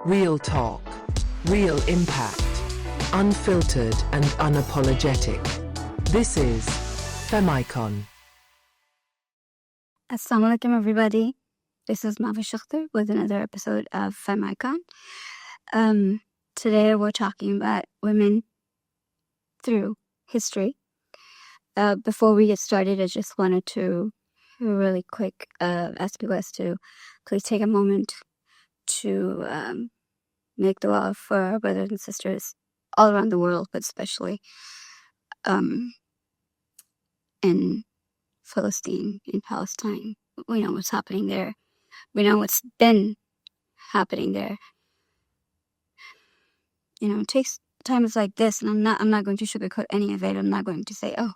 Real talk, real impact, unfiltered and unapologetic. This is FemmeIcon. Assalamu alaikum, everybody. This is Mahvish Akhtar with another episode of FemmeIcon. Today we're talking about women through history. Before we get started, I just wanted to really quick ask you guys to please take a moment to make dua for our brothers and sisters all around the world, but especially in Palestine, in Palestine. We know what's happening there. We know what's been happening there. You know, it takes times like this, and I'm not going to sugarcoat any of it. I'm not going to say, oh,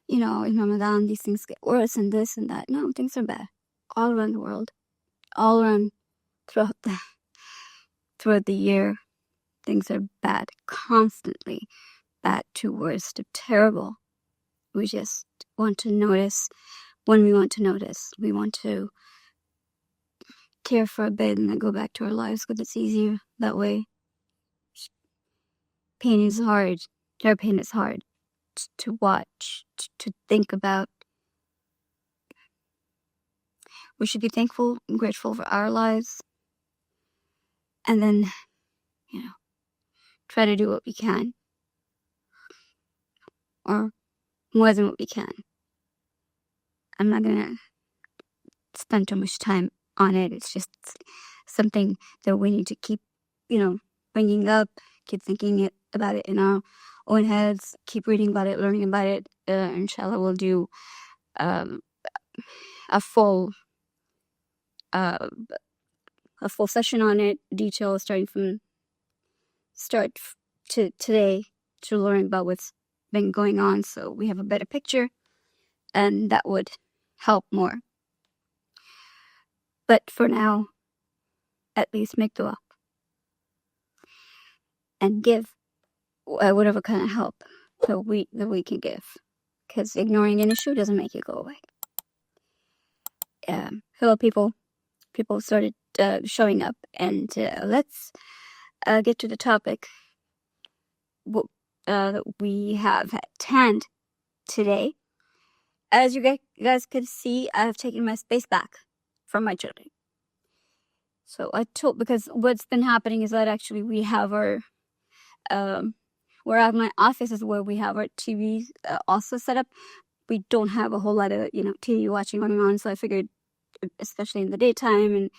you know, in Ramadan these things get worse and this and that. No, things are bad all around the world, all around throughout the year. Things are bad, constantly bad to worse to terrible. We just want to notice when we want to notice. We want to care for a bit and then go back to our lives because it's easier that way. Pain is hard. Our pain is hard to watch, to think about. We should be thankful and grateful for our lives. And then, you know, try to do what we can. Or more than what we can. I'm not going to spend too much time on it. It's just something that we need to keep, bringing up, keep thinking about it in our own heads, keep reading about it, learning about it. Inshallah, we'll do a full session on it, details starting from start to today to learn about what's been going on, so we have a better picture, and that would help more. But for now, at least make dua and give whatever kind of help that we can give, because ignoring an issue doesn't make it go away. Hello, people started showing up, and let's get to the topic that we have at hand today. As you guys could see, I've taken my space back from my children. So because what's been happening is that actually we have our, where at my office is where we have our TV also set up. We don't have a whole lot of, TV watching going on. So I figured, especially in the daytime and,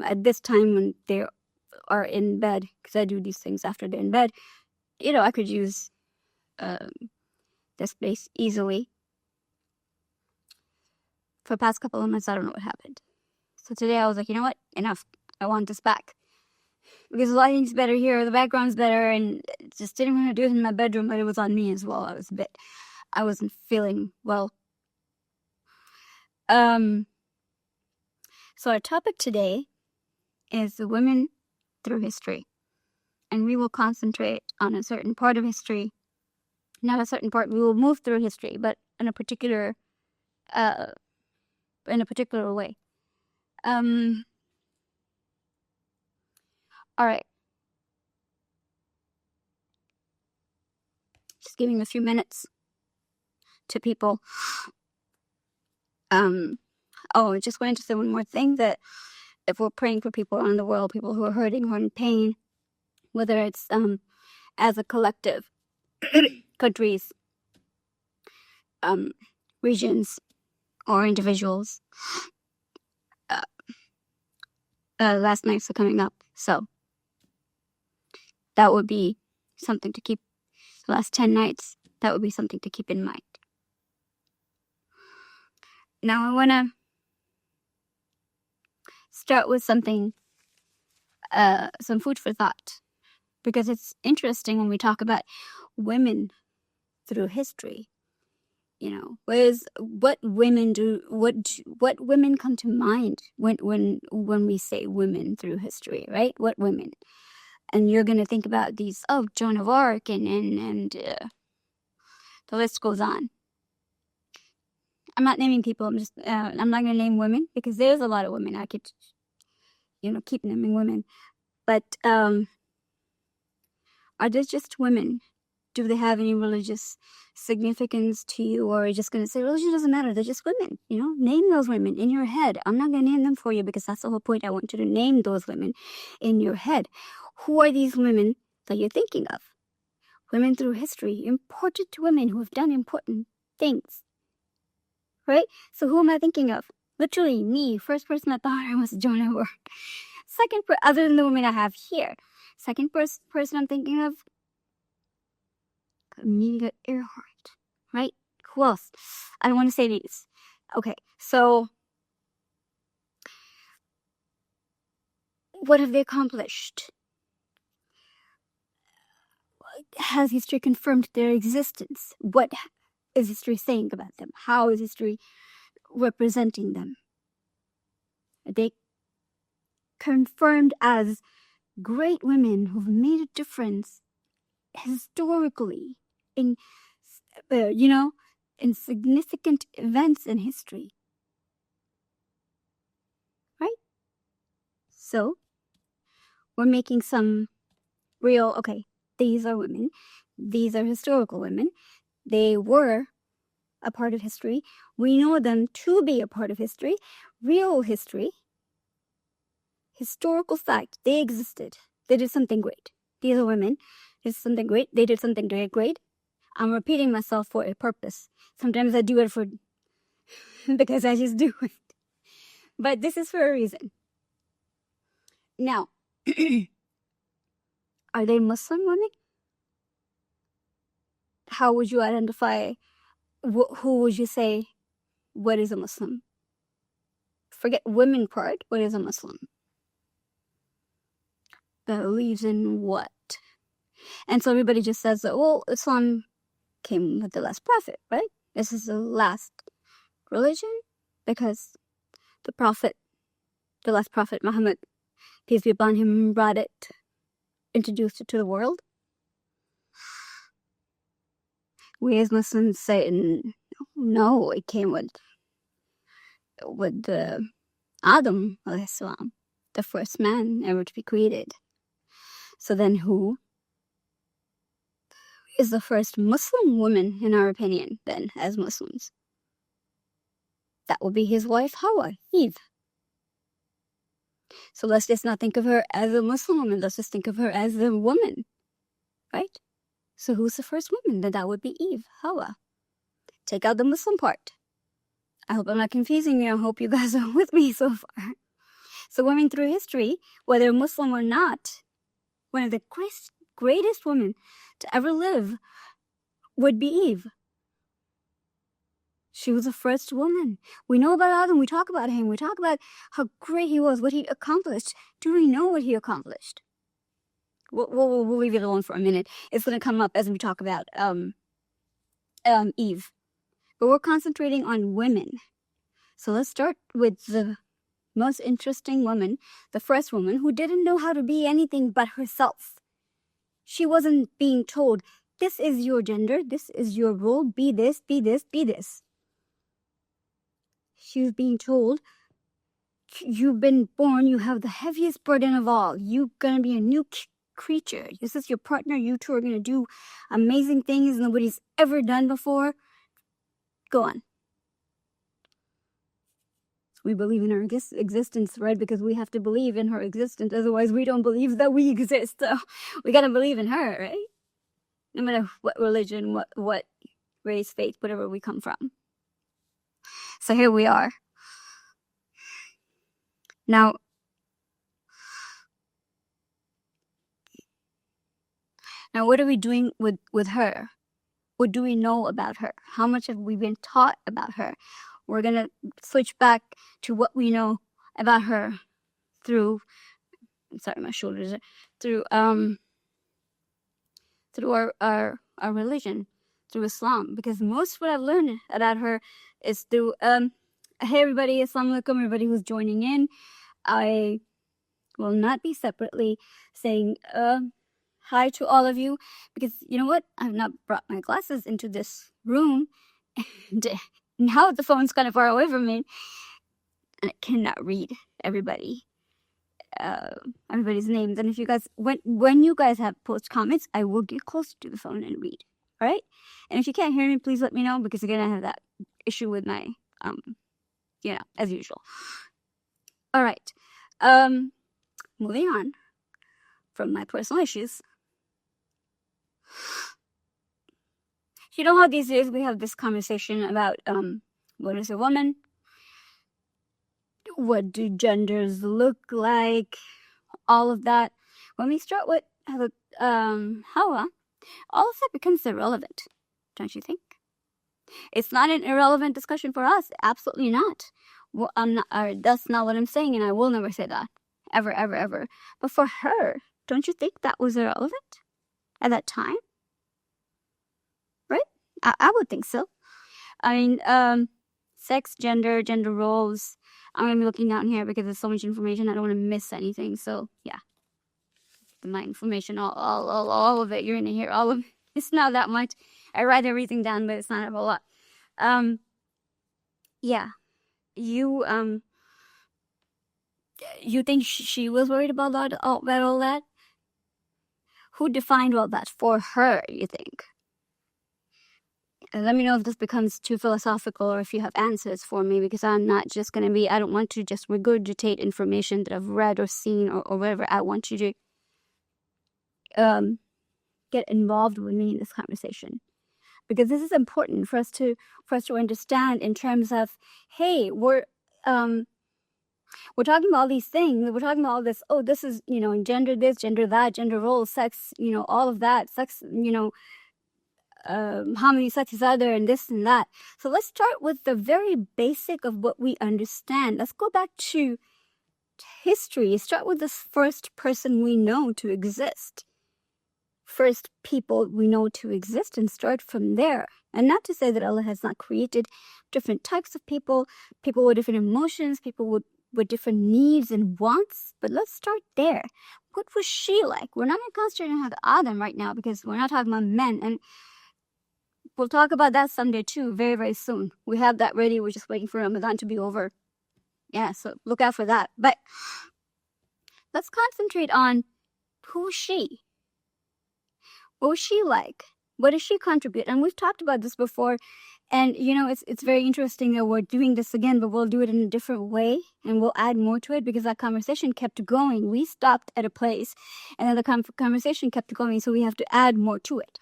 at this time when they are in bed, because I do these things after they're in bed, I could use the space easily. For the past couple of months, I don't know what happened. So today I was like, you know what? Enough. I want this back. Because the lighting's better here, the background's better, and just didn't want to do it in my bedroom, but it was on me as well. I wasn't feeling well. So our topic today is the women through history. And we will concentrate on a certain part of history. Not a certain part. We will move through history, but in a particular way. All right. Just giving a few minutes to people. I just wanted to say one more thing, that if we're praying for people around the world, people who are hurting, who are in pain, whether it's as a collective, countries, regions, or individuals. Last nights are coming up, so that would be something to keep. The last 10 nights, that would be something to keep in mind. Now I want to start with something, some food for thought, because it's interesting when we talk about women through history. What women do? What women come to mind when we say women through history, right? What women? And you're gonna think about these, Joan of Arc, and the list goes on. I'm not naming people. I'm not gonna name women because there's a lot of women. I could, keep naming women. But are they just women? Do they have any religious significance to you, or are you just going to say religion doesn't matter, they're just women? Name those women in your head. I'm not going to name them for you because that's the whole point. I want you to name those women in your head. Who are these women that you're thinking of? Women through history, important women who have done important things, right? So who am I thinking of? Literally me. First person I thought I was Jonah Ward. Other than the women I have here. Second person I'm thinking of, Amelia Earhart, right? Who else? I don't want to say these. Okay, so what have they accomplished? Has history confirmed their existence? What is history saying about them? How is history representing them? Are they confirmed as great women who've made a difference historically in significant events in history, right? So we're making some real, okay, these are women, these are historical women, they were a part of history, we know them to be a part of history, real history, historical fact, they existed, they did something great. These are women, did something great, they did something great. I'm repeating myself for a purpose. Sometimes I do it for because I just do it. But this is for a reason. Now, are they Muslim women? How would you identify, who would you say, what is a Muslim? Forget women part, what is a Muslim? Believes in what? And so everybody just says that, well, Islam came with the last prophet, right? This is the last religion because the last prophet Muhammad, peace be upon him, introduced it to the world. We as Muslims say, no, it came with the Adam alayhi salam, the first man ever to be created. So then who is the first Muslim woman, in our opinion, then, as Muslims? That would be his wife, Hawwa, Eve. So let's just not think of her as a Muslim woman. Let's just think of her as a woman, right? So who's the first woman? Then that would be Eve, Hawwa. Take out the Muslim part. I hope I'm not confusing you. I hope you guys are with me so far. So women through history, whether Muslim or not, one of the greatest women to ever live would be Eve. She was the first woman. We know about Adam. We talk about him. We talk about how great he was, what he accomplished. Do we know what he accomplished? We'll leave it alone for a minute. It's going to come up as we talk about Eve. But we're concentrating on women. So let's start with the most interesting woman, the first woman who didn't know how to be anything but herself. She wasn't being told, this is your gender, this is your role, be this, be this, be this. She was being told, you've been born, you have the heaviest burden of all. You're going to be a new creature. This is your partner. You two are going to do amazing things nobody's ever done before. Go on. We believe in her existence, right? Because we have to believe in her existence. Otherwise, we don't believe that we exist. So we got to believe in her, right? No matter what religion, what race, faith, whatever we come from. So here we are. Now, what are we doing with her? What do we know about her? How much have we been taught about her? We're going to switch back to what we know about her through, my shoulders, through our religion, through Islam. Because most of what I've learned about her is through, hey everybody, Assalamu alaikum, everybody who's joining in. I will not be separately saying hi to all of you, because you know what? I've not brought my glasses into this room, and now the phone's kind of far away from me, and I cannot read everybody. everybody's names. And if you guys, when you guys have post comments, I will get closer to the phone and read. All right. And if you can't hear me, please let me know, because again, I have that issue with my, as usual. All right. Moving on from my personal issues. You know how these days we have this conversation about what is a woman? What do genders look like? All of that. When we start with Hawwa, all of that becomes irrelevant, don't you think? It's not an irrelevant discussion for us. Absolutely not. Well, that's not what I'm saying, and I will never say that. Ever, ever, ever. But for her, don't you think that was irrelevant at that time? Right? I would think so. I mean, sex, gender roles. I'm going to be looking down here because there's so much information. I don't want to miss anything. So, yeah. My information, all of it. You're going to hear all of it. It's not that much. I write everything down, but it's not a whole lot. Yeah. You think she was worried about all that? Who defined all that for her, you think? Let me know if this becomes too philosophical or if you have answers for me, because I'm not just going to be, I don't want to just regurgitate information that I've read or seen or whatever. I want you to get involved with me in this conversation, because this is important for us to understand in terms of, hey, we're talking about all these things. We're talking about all this. Oh, this is, gender this, gender that, gender roles, sex, all of that, sex, how many sexes are there, and this and that. So let's start with the very basic of what we understand. Let's go back to history. Start with this first person we know to exist. First people we know to exist, and start from there. And not to say that Allah has not created different types of people with different emotions, people with different needs and wants, but let's start there. What was she like? We're not going to concentrate on Adam right now, because we're not talking about men, and we'll talk about that someday too, very, very soon. We have that ready. We're just waiting for Ramadan to be over. Yeah, so look out for that. But let's concentrate on who is she? What was she like? What does she contribute? And we've talked about this before. And, it's very interesting that we're doing this again, but we'll do it in a different way. And we'll add more to it, because that conversation kept going. We stopped at a place, and then the conversation kept going. So we have to add more to it.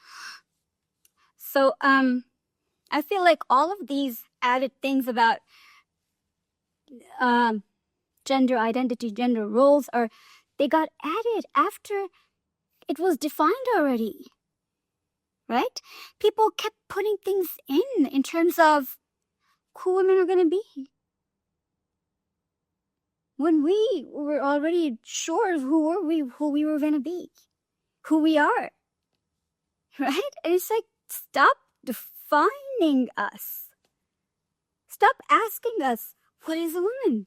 So, I feel like all of these added things about gender identity, gender roles, they got added after it was defined already, right? People kept putting things in terms of who women are going to be, when we were already sure of who we were going to be, who we are, right? And it's like, stop defining us. Stop asking us, what is a woman?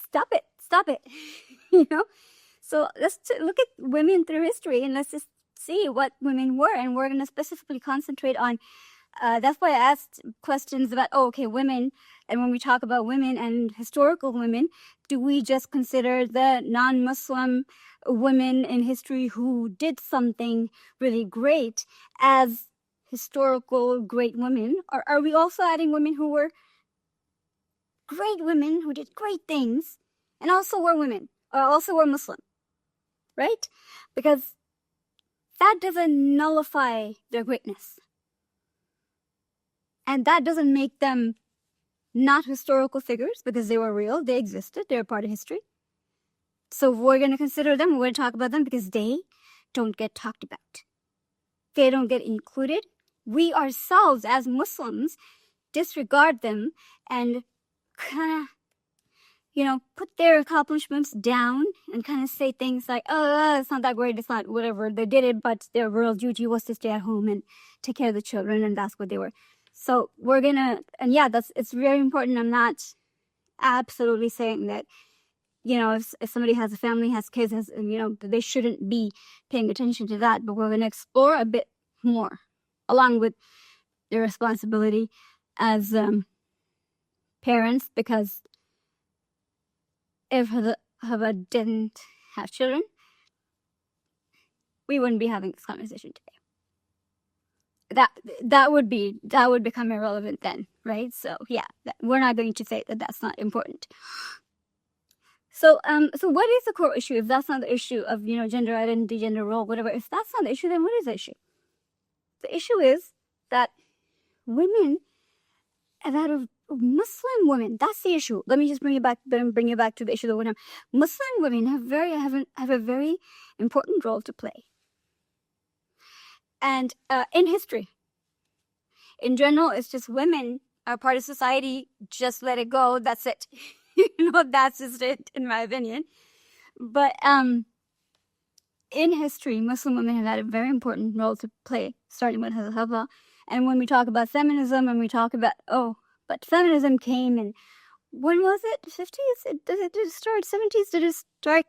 Stop it. So let's look at women through history, and let's just see what women were. And we're going to specifically concentrate on, that's why I asked questions about, women. And when we talk about women and historical women, do we just consider the non-Muslim women in history who did something really great as historical great women? Or are we also adding women who were great women, who did great things, and also were women, or also were Muslim, right? Because that doesn't nullify their greatness. And that doesn't make them not historical figures, because they were real, they existed, they're part of history. So we're going to consider them, we're going to talk about them, because they don't get talked about. They don't get included. We ourselves, as Muslims, disregard them and kind of, put their accomplishments down and kind of say things like, oh, it's not that great, it's not whatever. They did it, but their real duty was to stay at home and take care of the children, and that's what they were. So we're going to, and yeah, it's very important. I'm not absolutely saying that, if somebody has a family, has kids, they shouldn't be paying attention to that. But we're going to explore a bit more, along with their responsibility as parents, because if Hawwa didn't have children, we wouldn't be having this conversation today. That would become irrelevant then, right? So yeah, we're not going to say that that's not important. So what is the core issue? If that's not the issue of, gender identity, gender role, whatever, if that's not the issue, then what is the issue? The issue is that women, that of Muslim women, that's the issue. Let me just bring it back to the issue of women. Muslim women have a very important role to play. And in history, in general, it's just women are part of society, just let it go, that's it. That's just it, in my opinion. But in history, Muslim women have had a very important role to play, starting with Hawwa. And when we talk about feminism, and we talk about, but feminism came in, when was it? 50s? Did it start 70s? Did it start?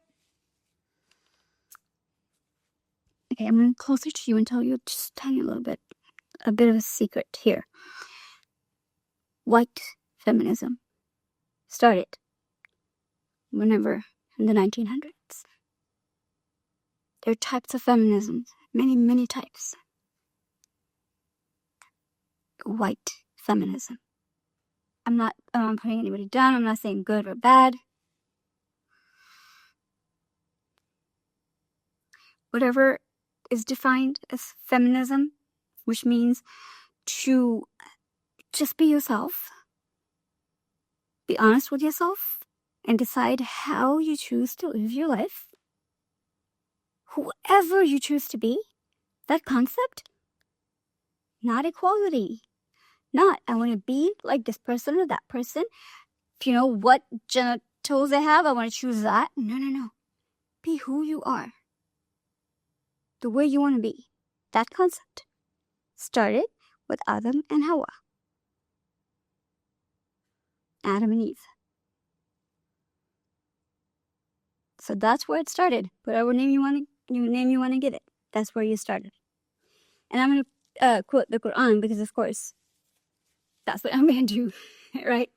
Okay, I'm going closer to you and tell you a bit of a secret here. White feminism started whenever in the 1900s. There are types of feminism, many, many types. White feminism. I'm not putting anybody down. I'm not saying good or bad. Whatever is defined as feminism, which means to just be yourself, be honest with yourself, and decide how you choose to live your life. Whoever you choose to be, that concept, not equality. Not, I want to be like this person or that person. If you know what genitals they have, I want to choose that. No. Be who you are. The way you want to be. That concept started with Adam and Hawwa. Adam and Eve. So that's where it started. Whatever name you want to give it. That's where you started. And I'm going to quote the Quran because, of course, that's what I'm going to do, right?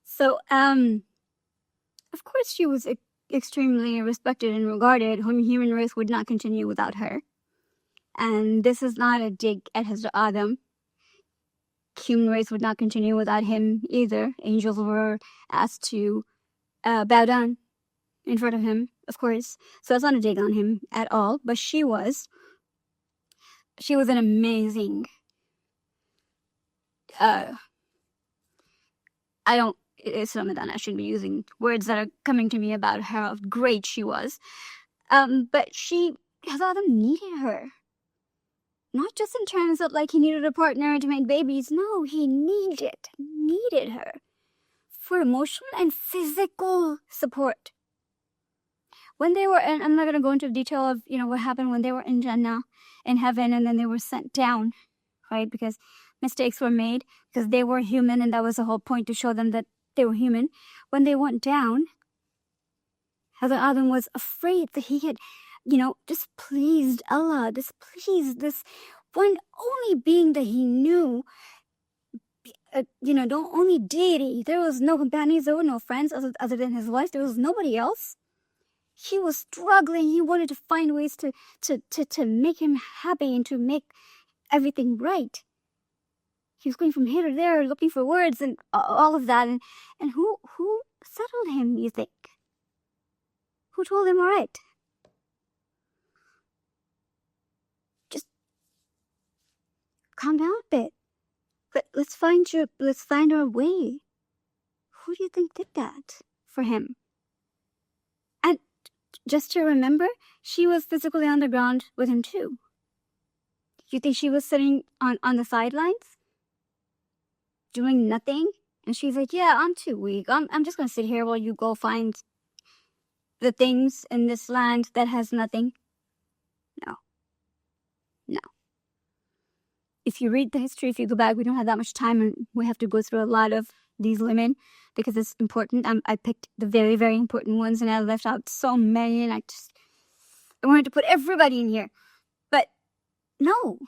So, of course, she was extremely respected and regarded. Human race would not continue without her. And this is not a dig at Hazrat Adam. Human race would not continue without him either. Angels were asked to bow down in front of him, of course. So that's not a dig on him at all. But she was an amazing... it's Ramadan, I shouldn't be using words that are coming to me about how great she was. But Adam needed her. Not just in terms of like he needed a partner to make babies. No, he needed her for emotional and physical support. When they were, and I'm not going to go into detail of, what happened when they were in Jannah, in heaven, and then they were sent down, right? Because mistakes were made, because they were human, and that was the whole point, to show them that they were human. When they went down, Hazrat Adam was afraid that he had, displeased Allah, displeased this one only being that he knew, the only deity. There was no companions, there were no friends other than his wife. There was nobody else. He was struggling. He wanted to find ways to make him happy and to make everything right. He was going from here to there, looking for words and all of that. And who settled him, you think? Who told him, all right? Just calm down a bit. Let's find our way. Who do you think did that for him? And just to remember, she was physically on the ground with him too. You think she was sitting on the sidelines? Doing nothing? And she's like, yeah, I'm too weak. I'm just going to sit here while you go find the things in this land that has nothing. No. If you read the history, if you go back, we don't have that much time, and we have to go through a lot of these women because it's important. I picked the very, very important ones, and I left out so many, and I wanted to put everybody in here. But no.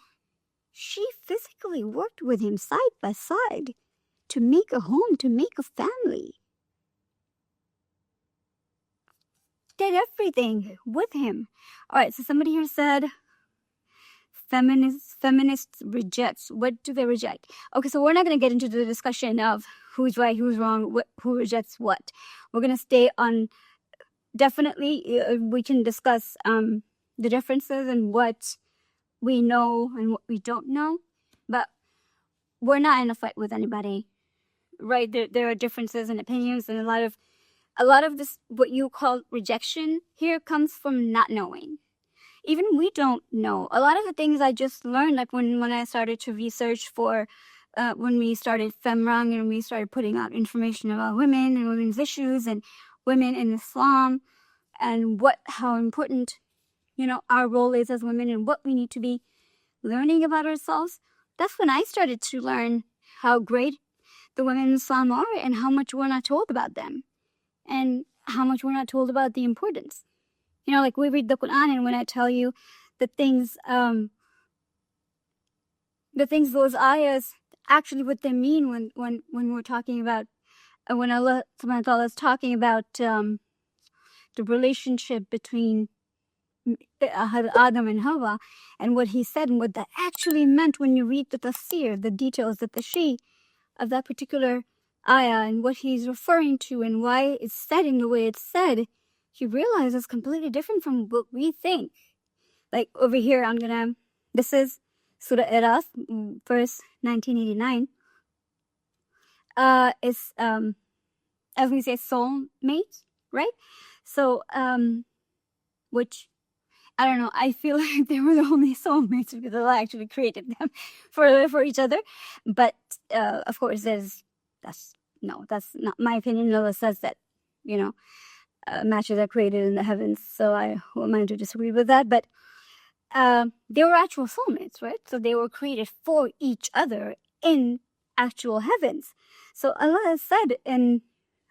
She physically worked with him side by side to make a home, to make a family. did everything with him. All right, so somebody here said feminists rejects. What do they reject? Okay, so we're not going to get into the discussion of who's right, who's wrong, who rejects what. We're going to stay on, definitely we can discuss the differences and what we know and what we don't know, but we're not in a fight with anybody, right? There are differences in opinions, and a lot of this, what you call rejection here, comes from not knowing. Even we don't know. A lot of the things I just learned, like when I started to research for, when we started FemRang and we started putting out information about women and women's issues and women in Islam and how important, our role is as women and what we need to be learning about ourselves. That's when I started to learn how great the women in Islam are and how much we're not told about them and how much we're not told about the importance. Like we read the Quran, and when I tell you the things those ayahs, actually what they mean when we're talking about, when Allah subhanahu wa ta'ala is talking about the relationship between Adam and Hawwa, and what he said and what that actually meant when you read the tafsir, the details, the tashri of that particular ayah and what he's referring to and why it's said in the way it's said, you realize it's completely different from what we think. Like over here, this is Surah Iraf, verse 1989. It's, as we say, soulmate, right? So, which, I don't know, I feel like they were the only soulmates because Allah actually created them for each other. But, of course, that's not my opinion. Allah says that, matches are created in the heavens. So I won't mind to disagree with that. But they were actual soulmates, right? So they were created for each other in actual heavens. So Allah has said in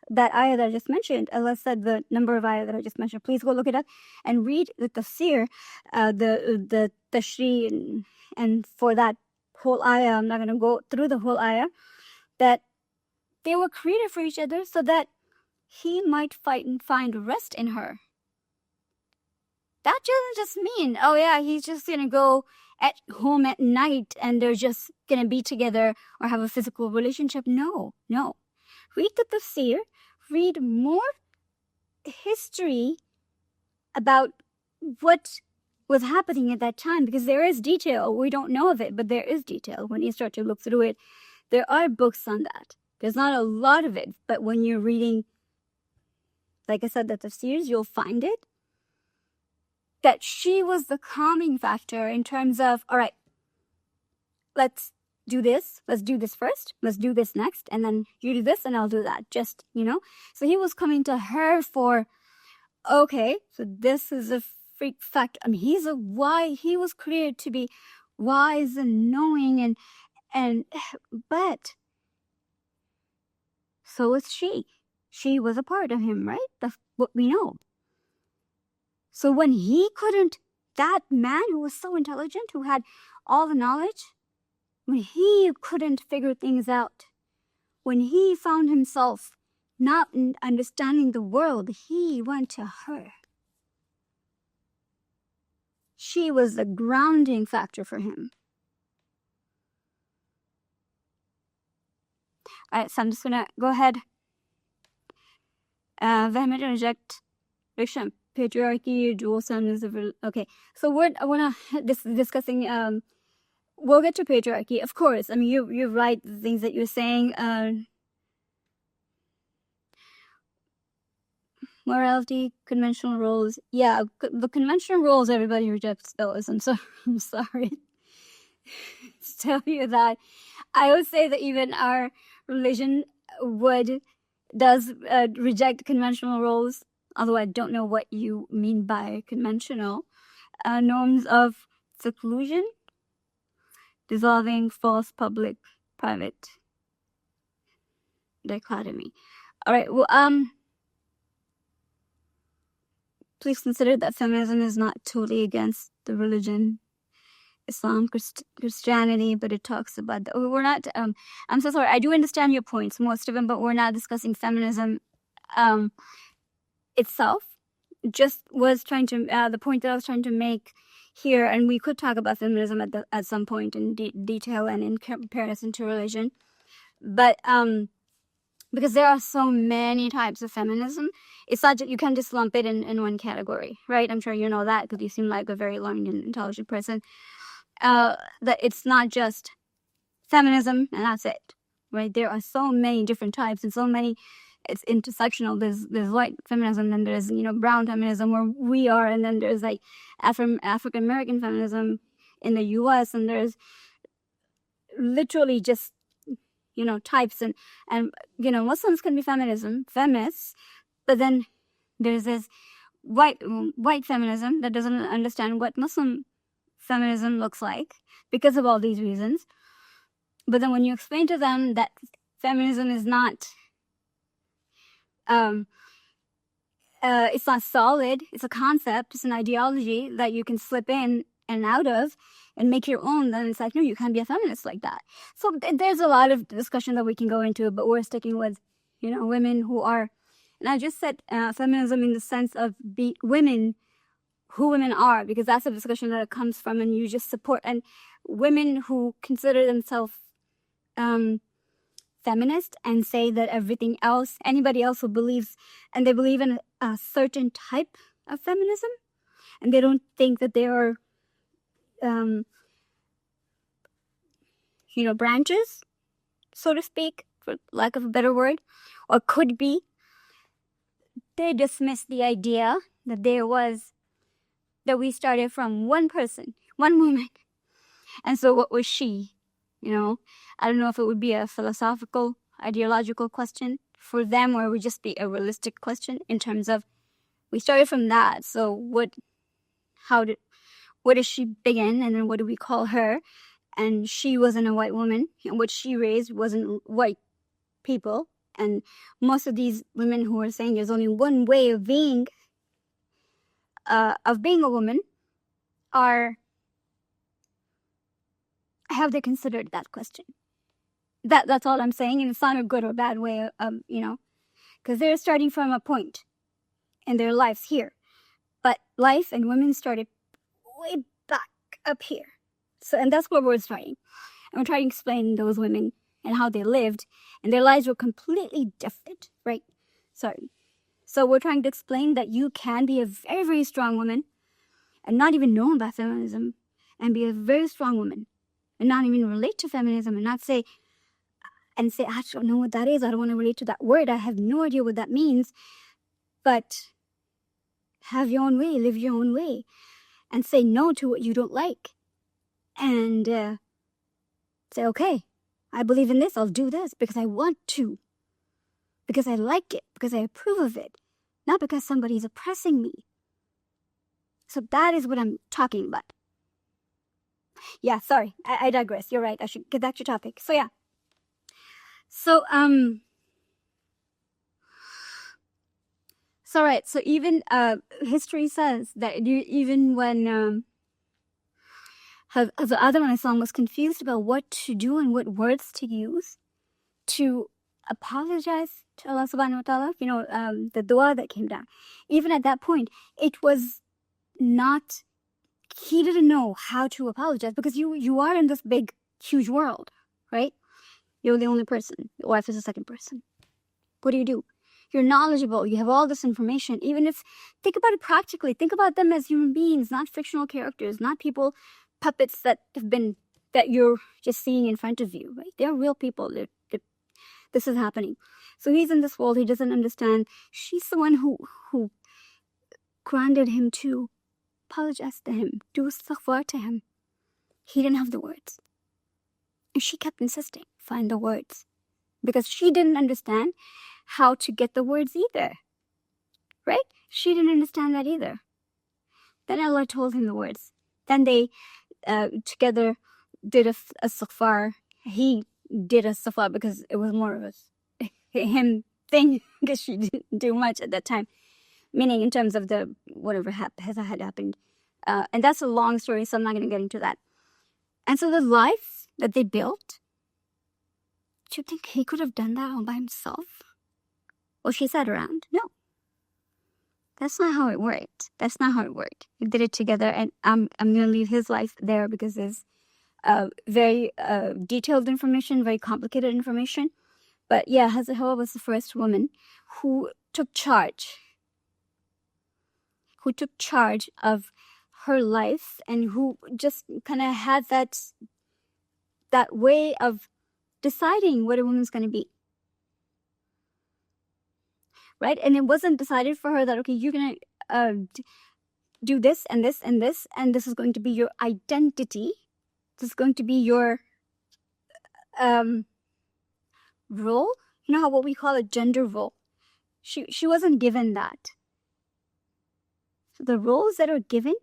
that ayah that I just mentioned, Allah said the number of ayah that I just mentioned. Please go look it up and read the tafsir, the tashri, and for that whole ayah, I'm not going to go through the whole ayah, that they were created for each other so that he might fight and find rest in her. That doesn't just mean, oh yeah, he's just going to go at home at night and they're just going to be together or have a physical relationship. No. Read the tafsir, read more history about what was happening at that time, because there is detail. We don't know of it, but there is detail. When you start to look through it, there are books on that. There's not a lot of it, but when you're reading, like I said, the tafsirs, you'll find it. That she was the calming factor in terms of, all right, let's do this first, let's do this next, and then you do this and I'll do that, just, So he was coming to her for, okay, so this is a freak fact. I mean, he was created to be wise and knowing but so was she. She was a part of him, right? That's what we know. So when he couldn't, that man who was so intelligent, who had all the knowledge, when he couldn't figure things out, when he found himself not understanding the world, he went to her. She was the grounding factor for him. All right, so I'm just going to go ahead. Vehemently reject patriarchy, dual standards of... Okay, so we're discussing... we'll get to patriarchy, of course. I mean, you're right, the things that you're saying. Morality, conventional roles. Yeah, the conventional roles everybody rejects those. I'm sorry to tell you that. I would say that even our religion does reject conventional roles, although I don't know what you mean by conventional. Norms of seclusion, dissolving false public-private dichotomy. All right, well, please consider that feminism is not totally against the religion, Islam, Christianity, but it talks about... we're not... I'm so sorry, I do understand your points, most of them, but we're not discussing feminism itself. just was trying to, the point that I was trying to make here, and we could talk about feminism at some point in detail and in comparison to religion, but because there are so many types of feminism, it's not you can't just lump it in one category, right? I'm sure you know that because you seem like a very learned and intelligent person. That it's not just feminism and that's it, right? There are so many different types and so many. It's intersectional. There's white feminism, then there's brown feminism where we are, and then there's like African American feminism in the U.S. and there's literally just types and Muslims can be feminists, but then there's this white feminism that doesn't understand what Muslim feminism looks like because of all these reasons. But then when you explain to them that feminism is not it's not solid, it's a concept, it's an ideology that you can slip in and out of and make your own, then it's like, no, you can't be a feminist like that. So there's a lot of discussion that we can go into, but we're sticking with women who are, and I just said feminism in the sense of women, who women are, because that's a discussion that it comes from, and you just support, and women who consider themselves feminist and say that everything else, anybody else who believes, and they believe in a certain type of feminism, and they don't think that they are, branches, so to speak, for lack of a better word, or could be, they dismiss the idea that we started from one person, one woman. And so what was she? I don't know if it would be a philosophical, ideological question for them, or it would just be a realistic question in terms of we started from that. So what does she begin? And then what do we call her? And she wasn't a white woman, and what she raised wasn't white people. And most of these women who are saying there's only one way of being a woman have they considered that question? That's all I'm saying, and it's not a good or bad way of because they're starting from a point in their lives here, but life and women started way back up here. So, and that's where we're starting, and we're trying to explain those women and how they lived, and their lives were completely different, right? So we're trying to explain that you can be a very, very strong woman and not even know about feminism, and be a very strong woman and not even relate to feminism, and not say, I don't know what that is. I don't want to relate to that word. I have no idea what that means. But have your own way, live your own way, and say no to what you don't like. And say, okay, I believe in this. I'll do this because I want to. Because I like it. Because I approve of it. Not because somebody's oppressing me. So that is what I'm talking about. Yeah, sorry. I digress. You're right. I should get back to topic. So, yeah. So, right. So even history says that even when Hazrat Adam alayhi salam was confused about what to do and what words to use to apologize to Allah subhanahu wa ta'ala, the dua that came down. Even at that point, it was not, he didn't know how to apologize, because you are in this big, huge world, right? You're the only person. Your wife is the second person. What do? You're knowledgeable. You have all this information. Even if, think about it practically. Think about them as human beings, not fictional characters, not people, puppets that you're just seeing in front of you, right? They're real people. This is happening. So he's in this world. He doesn't understand. She's the one who granted him to apologize to him, do istighfar to him. He didn't have the words. And she kept insisting, find the words. Because she didn't understand how to get the words either. Right? She didn't understand that either. Then Allah told him the words. Then they together did a istighfar. He did a istighfar because it was more of a him thing, because she didn't do much at that time. Meaning in terms of the whatever had happened. And that's a long story, so I'm not going to get into that. And so the life that they built, do you think he could have done that all by himself? Well, she sat around. No. That's not how it worked. That's not how it worked. We did it together, and I'm gonna leave his life there because it's very detailed information, very complicated information. But yeah, Hazrat Hawwa was the first woman who took charge of her life, and who just kind of had that way of deciding what a woman's going to be. Right? And it wasn't decided for her that, okay, you're going to do this and this and this, and this is going to be your identity. This is going to be your role. You know how what we call a gender role? She wasn't given that. So the roles that are given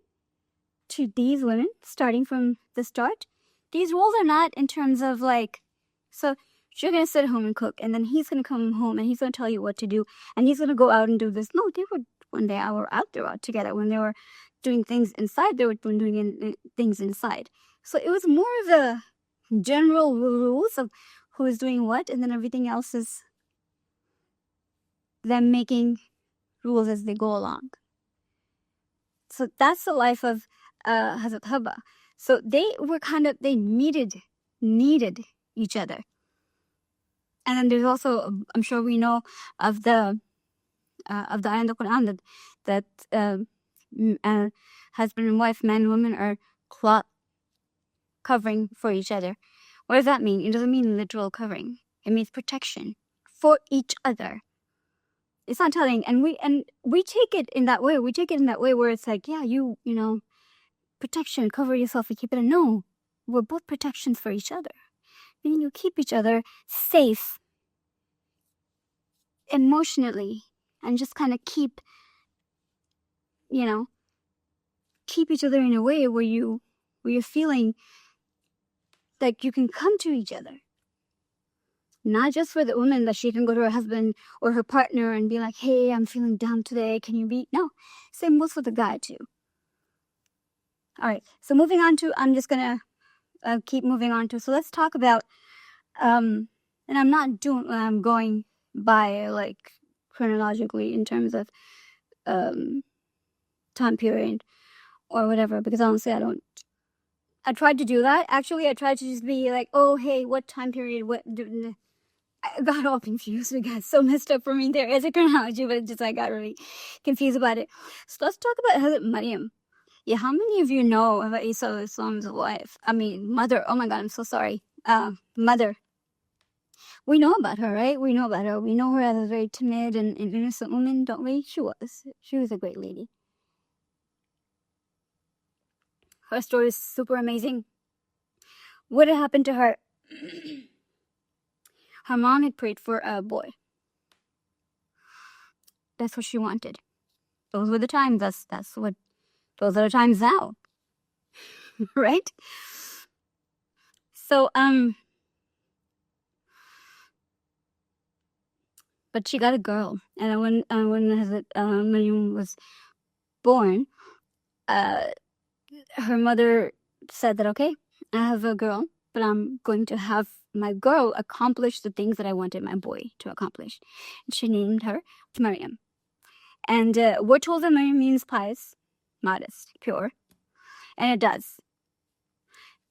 to these women, starting from the start, these roles are not in terms of like, so you're going to sit at home and cook, and then he's going to come home and he's going to tell you what to do, and he's going to go out and do this. No, they were, when they were out there out together, when they were doing things inside, they were doing things inside. So it was more of the general rules of who is doing what, and then everything else is them making rules as they go along. So that's the life of Hazrat Hawwa. So they were they needed each other. And then there's also, I'm sure we know of the ayah in the Quran that husband and wife, man and woman, are cloth covering for each other. What does that mean? It doesn't mean literal covering. It means protection for each other. It's not telling, and we take it in that way. We take it in that way where it's like, yeah, you know, protection, cover yourself, and keep it. No, we're both protections for each other. Meaning you keep each other safe emotionally, and just kind of keep each other in a way where you're feeling like you can come to each other. Not just for the woman that she can go to her husband or her partner and be like, hey, I'm feeling down today, can you be? No, same goes for the guy too. All right, so moving on to, I'm just gonna keep moving on to, so let's talk about, and I'm going by like chronologically in terms of time period or whatever, because honestly I tried to do that. Actually, I tried to just be like, oh, hey, what time period, I got all confused. It got so messed up for me there as a chronology, but I got really confused about it. So let's talk about Hazrat Maryam. Yeah, how many of you know about Isa Islam's wife? I mean, mother. Oh my God, I'm so sorry. Mother. We know about her, right? We know about her. We know her as a very timid and innocent woman, don't we? She was a great lady. Her story is super amazing. What had happened to her? Her mom had prayed for a boy. That's what she wanted. Those were the times. Those are the times now. Right? So, but she got a girl. And when Maryam was born, her mother said that, okay, I have a girl, but I'm going to have my girl accomplish the things that I wanted my boy to accomplish. And she named her Maryam. And we're told that Maryam means pious, modest, pure. And it does.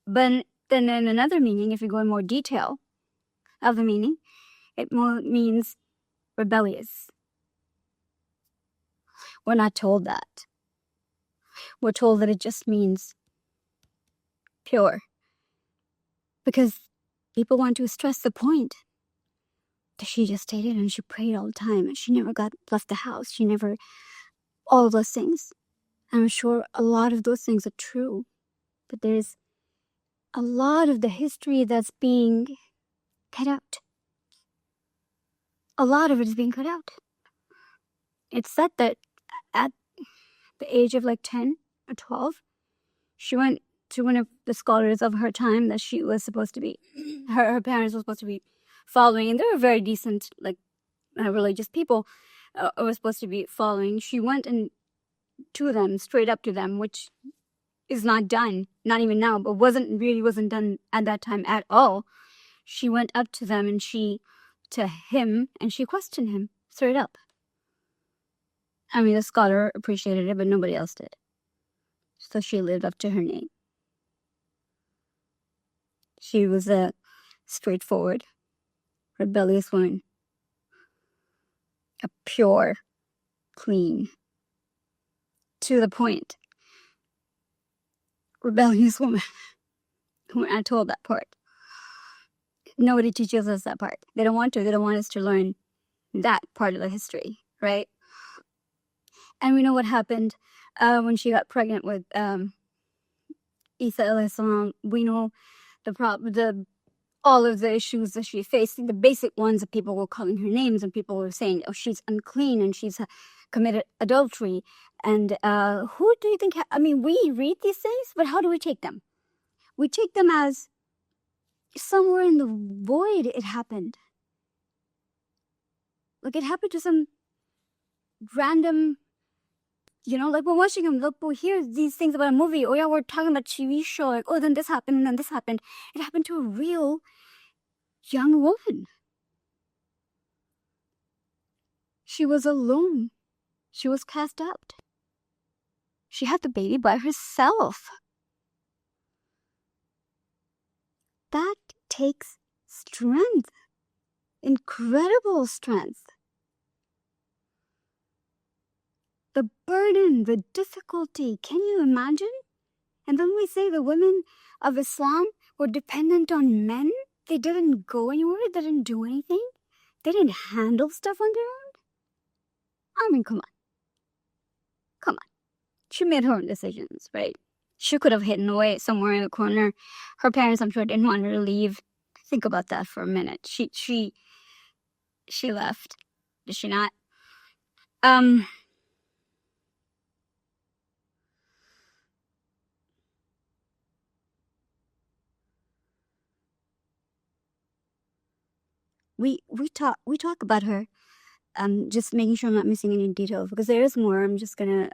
But then in another meaning, if you go in more detail of the meaning, it means rebellious. We're not told that. We're told that it just means pure. Because people want to stress the point that she just stayed in and she prayed all the time and she never left the house. She never, all those things. I'm sure a lot of those things are true. But there's a lot of the history that's being cut out. A lot of it is being cut out. It's said that at the age of like 10 or 12, she went to one of the scholars of her time that she was supposed to be, her parents were supposed to be following, and they were very decent, like religious people were supposed to be following. She went and to them, straight up to them, which is not done, not even now, but wasn't done at that time at all. She went up to them, and to him, and she questioned him straight up. I mean, the scholar appreciated it, but nobody else did. So she lived up to her name. She was a straightforward, rebellious woman. A pure, clean, to the point, rebellious woman. When I told that part, nobody teaches us that part. They don't want to. They don't want us to learn that part of the history, right? And we know what happened when she got pregnant with Isa alayhi salam. We know all of the issues that she faced. The basic ones that people were calling her names, and people were saying, "Oh, she's unclean and she's committed adultery." And who do you think? I mean, we read these things, but how do we take them? We take them as somewhere in the void it happened. Like it happened to some random, like we're watching them. Look, we hear these things about a movie. Oh yeah, we're talking about a TV show. Like, oh, then this happened, and then this happened. It happened to a real young woman. She was alone. She was cast out. She had the baby by herself. That takes strength. Incredible strength. The burden, the difficulty, can you imagine? And then we say the women of Islam were dependent on men. They didn't go anywhere. They didn't do anything. They didn't handle stuff on their own. I mean, come on. Come on. She made her own decisions, right? She could have hidden away somewhere in the corner. Her parents, I'm sure, didn't want her to leave. Think about that for a minute. She left. Did she not? We talk about her. Just making sure I'm not missing any details, because there is more. I'm just gonna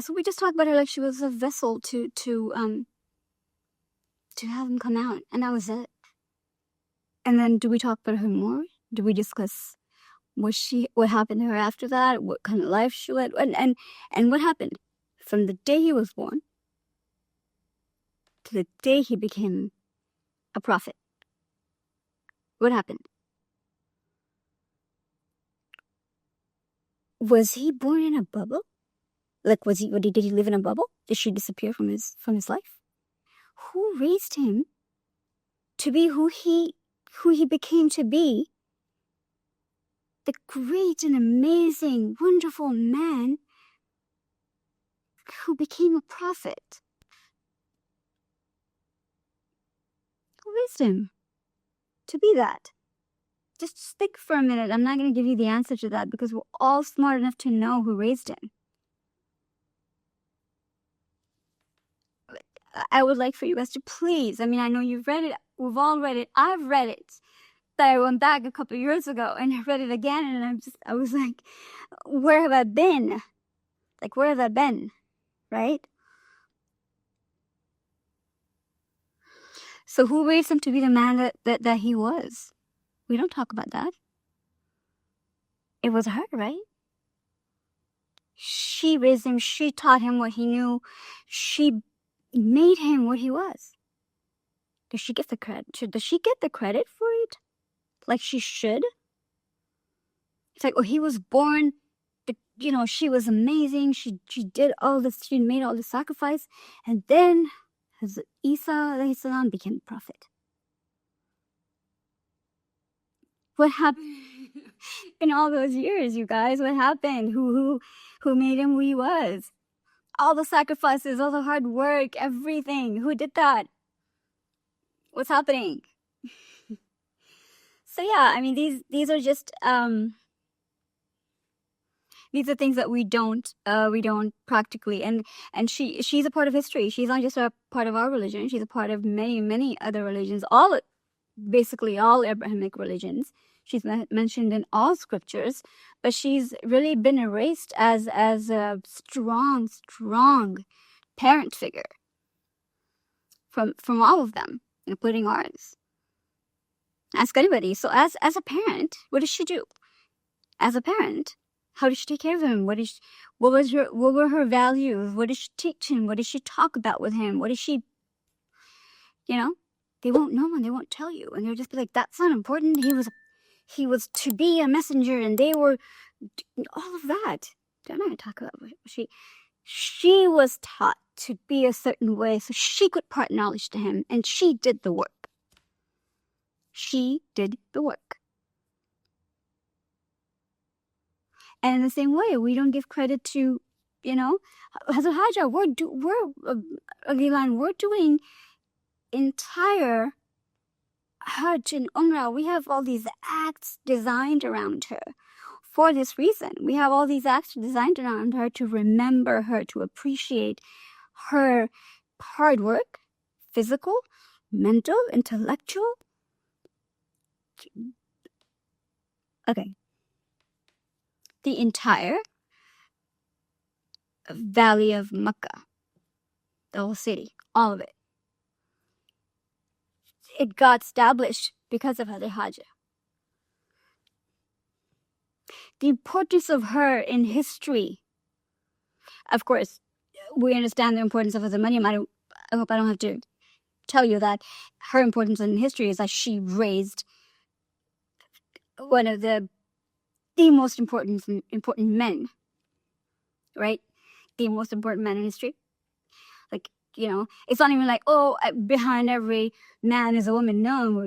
so we just talked about her like she was a vessel to have him come out, and that was it. And then do we talk about her more? Do we discuss what happened to her after that? What kind of life she led, and what happened from the day he was born to the day he became a prophet? What happened? Was he born in a bubble? Like, did he live in a bubble? Did she disappear from his life? Who raised him to be who he became to be? The great and amazing, wonderful man who became a prophet. Who raised him to be that? Just think for a minute. I'm not going to give you the answer to that, because we're all smart enough to know who raised him. I would like for you guys to please, I mean, I know you've read it, we've all read it, I've read it. I went back a couple of years ago and I read it again, and I was like, where have I been? Like, where have I been? Right? So who raised him to be the man that he was? We don't talk about that. It was her, right? She raised him, she taught him what he knew, she made him what he was. Does she get the credit? Does she get the credit for it? Like she should? It's like, oh, he was born, she was amazing, she did all this, she made all the sacrifice, and then Isa alayhi salam became a prophet. What happened in all those years, you guys? What happened? Who made him who he was? All the sacrifices, all the hard work, everything. Who did that? What's happening? So yeah, I mean, these are just these are things that we don't practically, and she's a part of history. She's not just a part of our religion. She's a part of many other religions. Basically all Abrahamic religions. She's mentioned in all scriptures, but she's really been erased as a strong parent figure from all of them, including ours. Ask anybody. So as a parent, what does she do? As a parent, how did she take care of him? What were her values? What did she teach him? What did she talk about with him? What did she, they won't know and they won't tell you. And they'll just be like, that's not important. He was to be a messenger, and they were all of that. They're not going to talk about what she was taught to be a certain way so she could impart knowledge to him, and she did the work. She did the work. And in the same way, we don't give credit to, Hazrat Haja, we're doing entire Hajj and Umrah. We have all these acts designed around her for this reason. We have all these acts designed around her to remember her, to appreciate her hard work, physical, mental, intellectual. Okay. The entire valley of Makkah, the whole city, all of it. It got established because of Hazrat Haja. The importance of her in history. Of course, we understand the importance of Hazrat Maryam. I hope I don't have to tell you that her importance in history is that she raised one of the most important men, right? The most important men in history. Like, it's not even like, behind every man is a woman. No.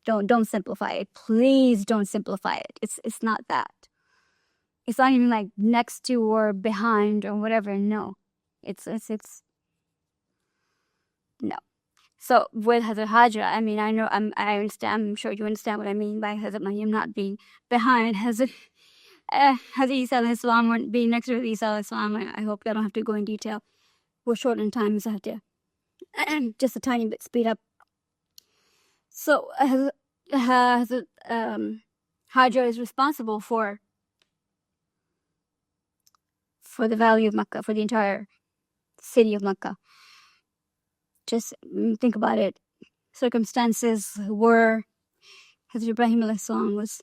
Don't simplify it. Please don't simplify it. It's not that. It's not even like next to or behind or whatever. No. It's no. So with Hazrat Haja, I mean, I understand, I'm sure you understand what I mean by Hazrat Maryam not being behind Hazrat Isa alayhi salam or being next to Isa alayhi salam. I hope I don't have to go in detail. We're short in time, so I have to just a tiny bit speed up. So Hazrat Haja is responsible for the valley of Makkah, for the entire city of Makkah. Just think about it. Circumstances were Hazrat Ibrahim alayhi salam was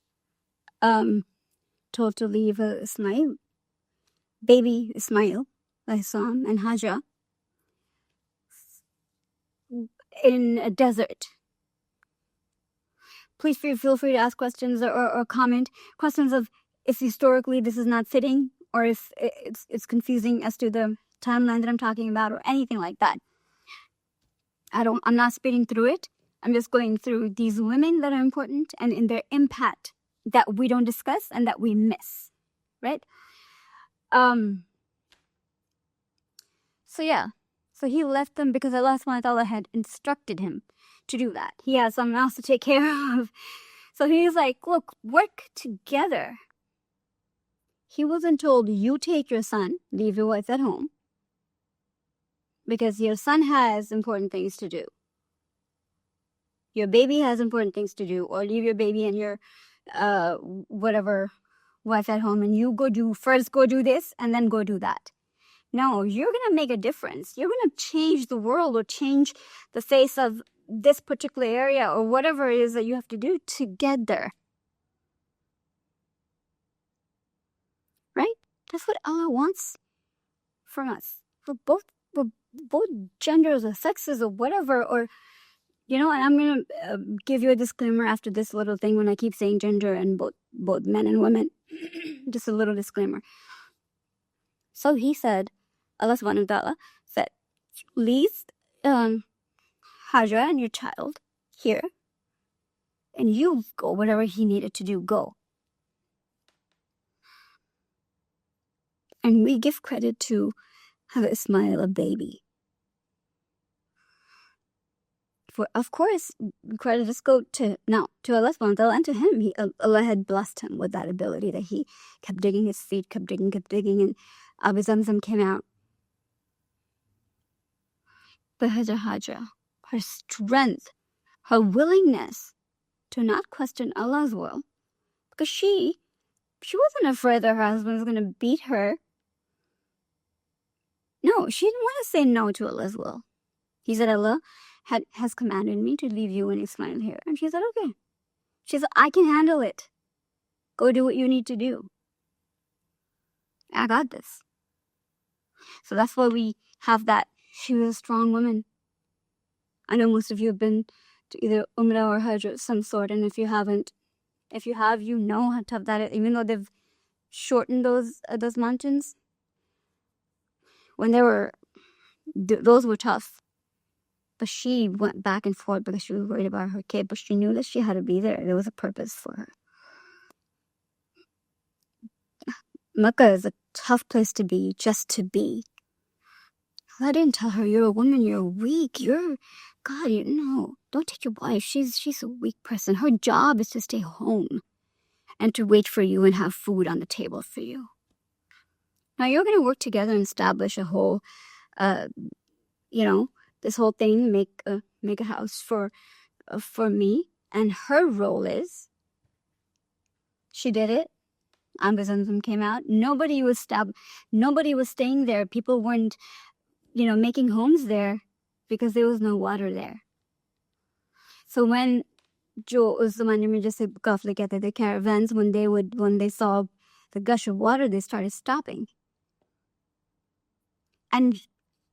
told to leave baby Ismail alayhi salam and Haja in a desert. Please feel free to ask questions or comment. Questions of if historically this is not fitting, or if it's confusing as to the timeline that I'm talking about, or anything like that. I'm not speeding through it. I'm just going through these women that are important and in their impact that we don't discuss and that we miss, right? So he left them because Allah subhanahu wa ta'ala had instructed him to do that. He has someone else to take care of. So he's like, look, work together. He wasn't told, you take your son, leave your wife at home, because your son has important things to do. Your baby has important things to do, or leave your baby and your whatever wife at home, and you go do this and then go do that. No, you're going to make a difference. You're going to change the world or change the face of this particular area or whatever it is that you have to do together. Right? That's what Allah wants from us. For both genders or sexes or whatever, or, and I'm going to give you a disclaimer after this little thing when I keep saying gender and both men and women. Just a little disclaimer. So he said, Allah subhanahu wa ta'ala said, leave Haja and your child here, and you go whatever he needed to do, go. And we give credit to have Ismail, a baby. For, of course, credit is go to Allah subhanahu wa ta'ala and to him. Allah had blessed him with that ability that he kept digging his feet, kept digging, and Abu Zamzam came out. But Hazrat Haja, her strength, her willingness to not question Allah's will, because she wasn't afraid that her husband was going to beat her. No, she didn't want to say no to Allah's will. He said, Allah, has commanded me to leave you and Ismail here. And she said, okay. She said, I can handle it. Go do what you need to do. I got this. So that's why we have that. She was a strong woman. I know most of you have been to either Umrah or Hajj of some sort, and if you haven't, if you have, you know how tough that is. Even though they've shortened those mountains, when they were, those were tough. But she went back and forth because she was worried about her kid, but she knew that she had to be there. There was a purpose for her. Mecca is a tough place to be, just to be. I didn't tell her, you're a woman, you're weak, God, you know, don't take your wife. She's a weak person. Her job is to stay home and to wait for you and have food on the table for you. Now you're going to work together and establish a whole, this whole thing, make a house for me. And her role is, she did it. Ambazanzam came out. Nobody was staying there. People weren't, making homes there because there was no water there. So when the caravans, when they saw the gush of water, they started stopping. And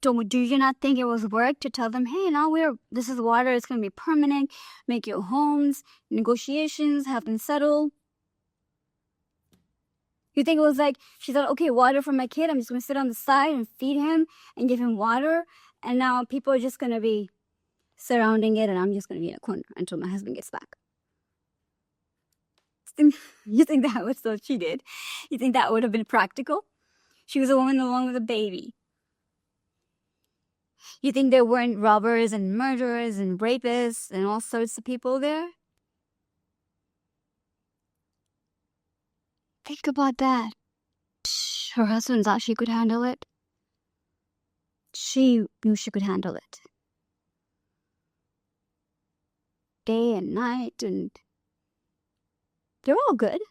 do you not think it was work to tell them, hey, now this is water, it's going to be permanent, make your homes, negotiations have been settled? You think it was like, she thought, okay, water for my kid, I'm just going to sit on the side and feed him and give him water, and now people are just going to be surrounding it, and I'm just going to be in a corner until my husband gets back. You think that was what she did? You think that would have been practical? She was a woman along with a baby. You think there weren't robbers and murderers and rapists and all sorts of people there? Think about that. Her husband thought she could handle it. She knew she could handle it. Day and night, and they're all good.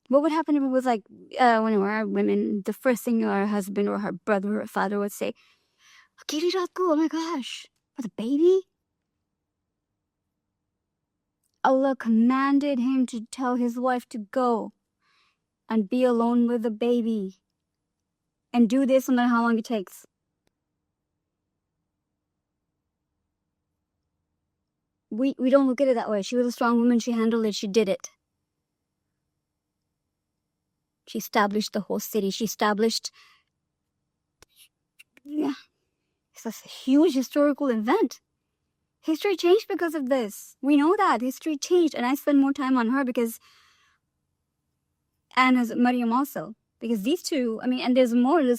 What would happen if it was like, when we were women, the first thing our husband or her brother or father would say, oh my gosh, with a baby? Allah commanded him to tell his wife to go and be alone with the baby and do this no matter how long it takes. We don't look at it that way. She was a strong woman. She handled it. She did it. She established the whole city. It's a huge historical event. History changed because of this. We know that. History changed. And I spend more time on her because, and as Maryam also, because these two, and there's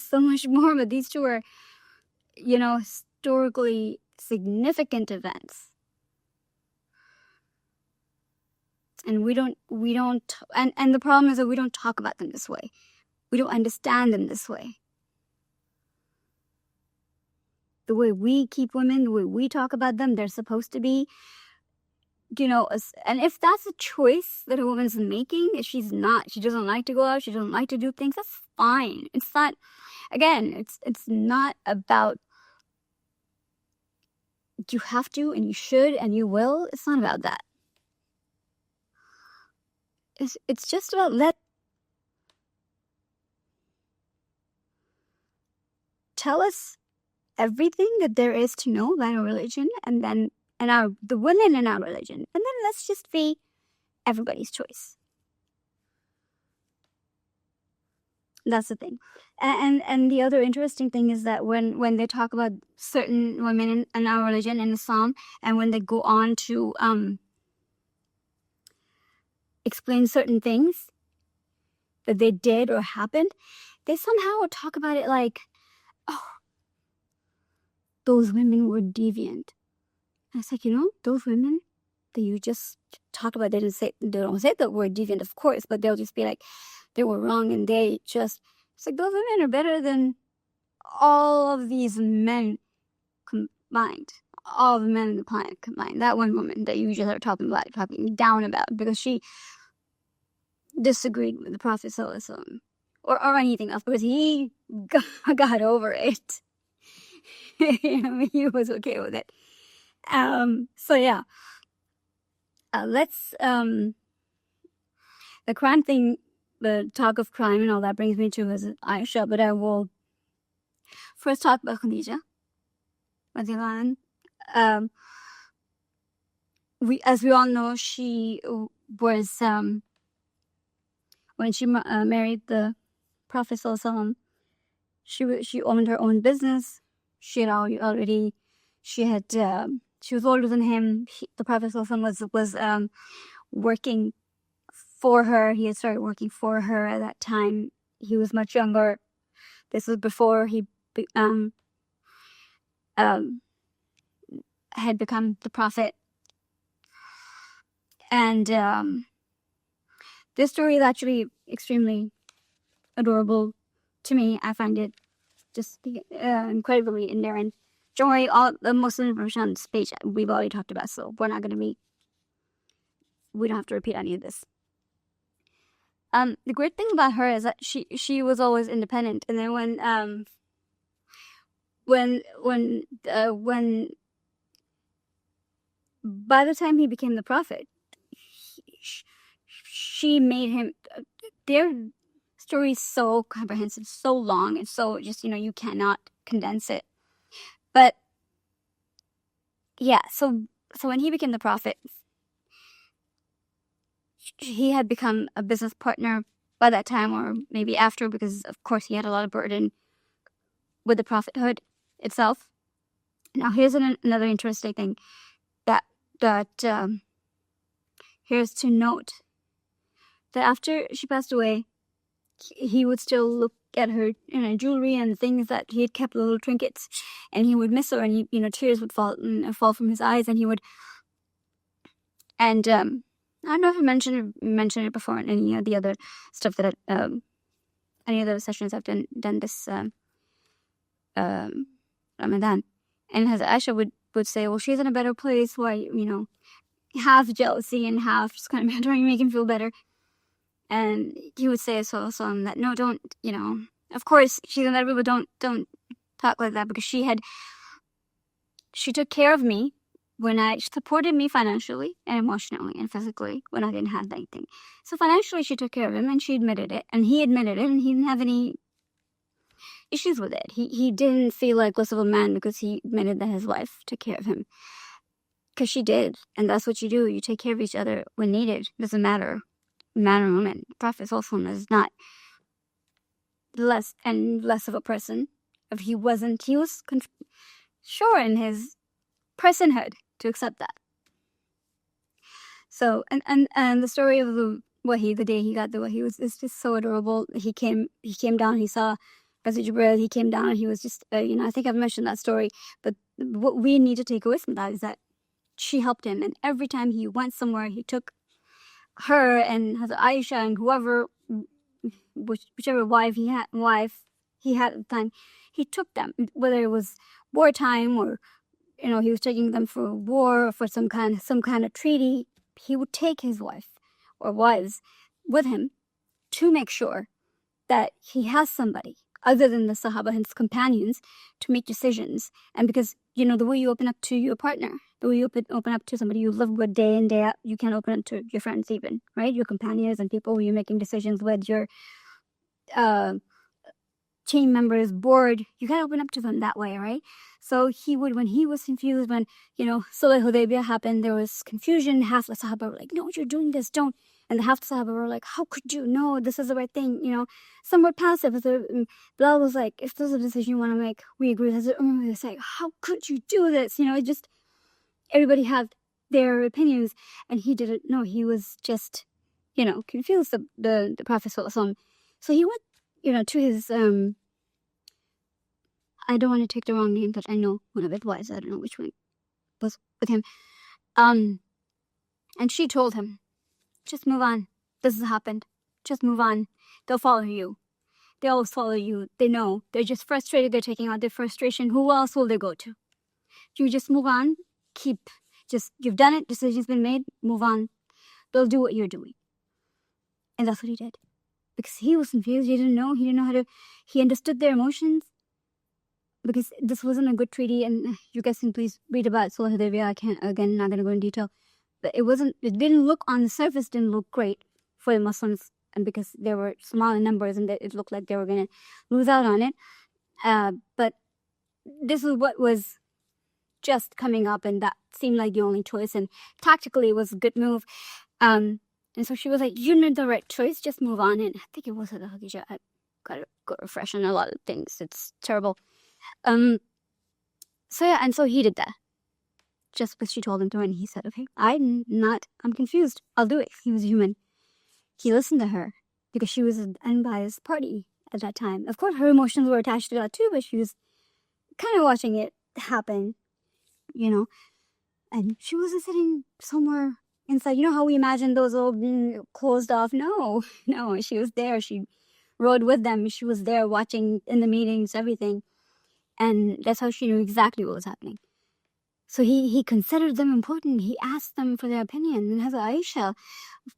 so much more, but these two are, historically significant events. And and the problem is that we don't talk about them this way. We don't understand them this way. The way we keep women, the way we talk about them, they're supposed to be, and if that's a choice that a woman's making, if she doesn't like to go out, she doesn't like to do things, that's fine. It's not, again, it's not about you have to and you should and you will. It's not about that. It's just about tell us everything that there is to know about our religion, and the women in our religion, and then let's just be everybody's choice. That's the thing. And the other interesting thing is that when they talk about certain women in our religion, in Islam, and when they go on to explain certain things that they did or happened, they somehow talk about it like, oh, those women were deviant. And it's like, those women that you just talk about, they don't say the word deviant, of course, but they'll just be like, they were wrong, and it's like, those women are better than all of these men combined. All the men on the planet combined. That one woman that you just are talking down about because she disagreed with the Prophet ﷺ or anything else, because he got over it. He was okay with it. So yeah, let's the crime thing, the talk of crime and all that brings me to is Aisha, but I will first talk about Khadija. As we all know, she was when she married the Prophet Sallallahu, she owned her own business. She was older than him. The Prophet Sallallahu was working for her. He had started working for her at that time. He was much younger. This was before he had become the Prophet. And this story is actually extremely adorable to me. I find it just incredibly endearing. Don't worry, all the most information on this page we've already talked about, so we don't have to repeat any of this. The great thing about her is that she was always independent, and then when by the time he became the Prophet, she made him. Their story is so comprehensive, so long, and so just you cannot condense it. But yeah, so when he became the Prophet, he had become a business partner by that time, or maybe after, because of course he had a lot of burden with the prophethood itself. Now here's another interesting thing that here's to note, that after she passed away, he would still look at her jewelry and things that he had kept, little trinkets, and he would miss her, and tears would fall from his eyes, and he would. And I don't know if I mentioned it before in any of the other stuff that any other sessions I've done this Ramadan, and as Aisha would say, well, she's in a better place. Why, half jealousy and half just kind of trying to make him feel better. And he would say so that no, don't, of course she's in that, but don't talk like that, because she took care of me when she supported me financially and emotionally and physically when I didn't have anything. So financially she took care of him, and she admitted it, and he admitted it, and he didn't have any issues with it. He didn't feel like less of a man because he admitted that his wife took care of him, because she did, and that's what you do. You take care of each other when needed. It doesn't matter, man or woman. Prophet Sallallahu is not less of a person. If he was sure in his personhood to accept that. So and the story of the wahi, the day he got the wahi, is just so adorable. He came down, he saw Prophet Jibril, he came down, and he was just I think I've mentioned that story, but what we need to take away from that is that she helped him, and every time he went somewhere, he took her and Hazrat Aisha and whichever wife he had at the time, he took them, whether it was wartime or he was taking them for war or for some kind of treaty. He would take his wife or wives with him to make sure that he has somebody other than the Sahaba, his companions, to make decisions. And because the way you open up to your partner, the way you open up to somebody you live with day in, day out, you can't open up to your friends even, right? Your companions and people who you're making decisions with, your team members, board, you can't open up to them that way, right? So when he was confused, when Sulh Hudaybiyah happened, there was confusion. Half the Sahaba were like, no, you're doing this, don't. And the half the Sahaba were like, how could you? No, this is the right thing. Some were passive. Bilal was like, if this is a decision you want to make, we agree. Umar was like, how could you do this? It just, everybody had their opinions, and he didn't know. He was just, confused, the Prophet Sallallahu. So he went, to his, I don't want to take the wrong name, but I know one of it was. I don't know which one was with him. And she told him, just move on. This has happened. Just move on. They'll follow you. They always follow you. They know. They're just frustrated. They're taking out their frustration. Who else will they go to? You just move on. You've done it. Decision's been made. Move on. They'll do what you're doing. And that's what he did. Because he was confused. He didn't know how to, he understood their emotions. because this wasn't a good treaty, and you guys can please read about Sulh Hudaybiyah. I can't, again, not going to go in detail. But it didn't look on the surface, didn't look great for the Muslims, and because they were small in numbers and it looked like they were going to lose out on it. But this is what was just coming up, and that seemed like the only choice, and tactically it was a good move. And so she was like, you made the right choice, just move on. And I think it was the Khadija. I gotta go refresh on a lot of things. It's terrible. So yeah, and so he did that. Just because she told him to, and he said, okay, I'm confused. I'll do it. He was human. He listened to her because she was an unbiased party at that time. Of course, her emotions were attached to that too, but she was kind of watching it happen, and she wasn't sitting somewhere inside. You know how we imagine those all closed off? No, she was there. She rode with them. She was there watching in the meetings, everything. And that's how she knew exactly what was happening. So he considered them important. He asked them for their opinion. And Hazrat Aisha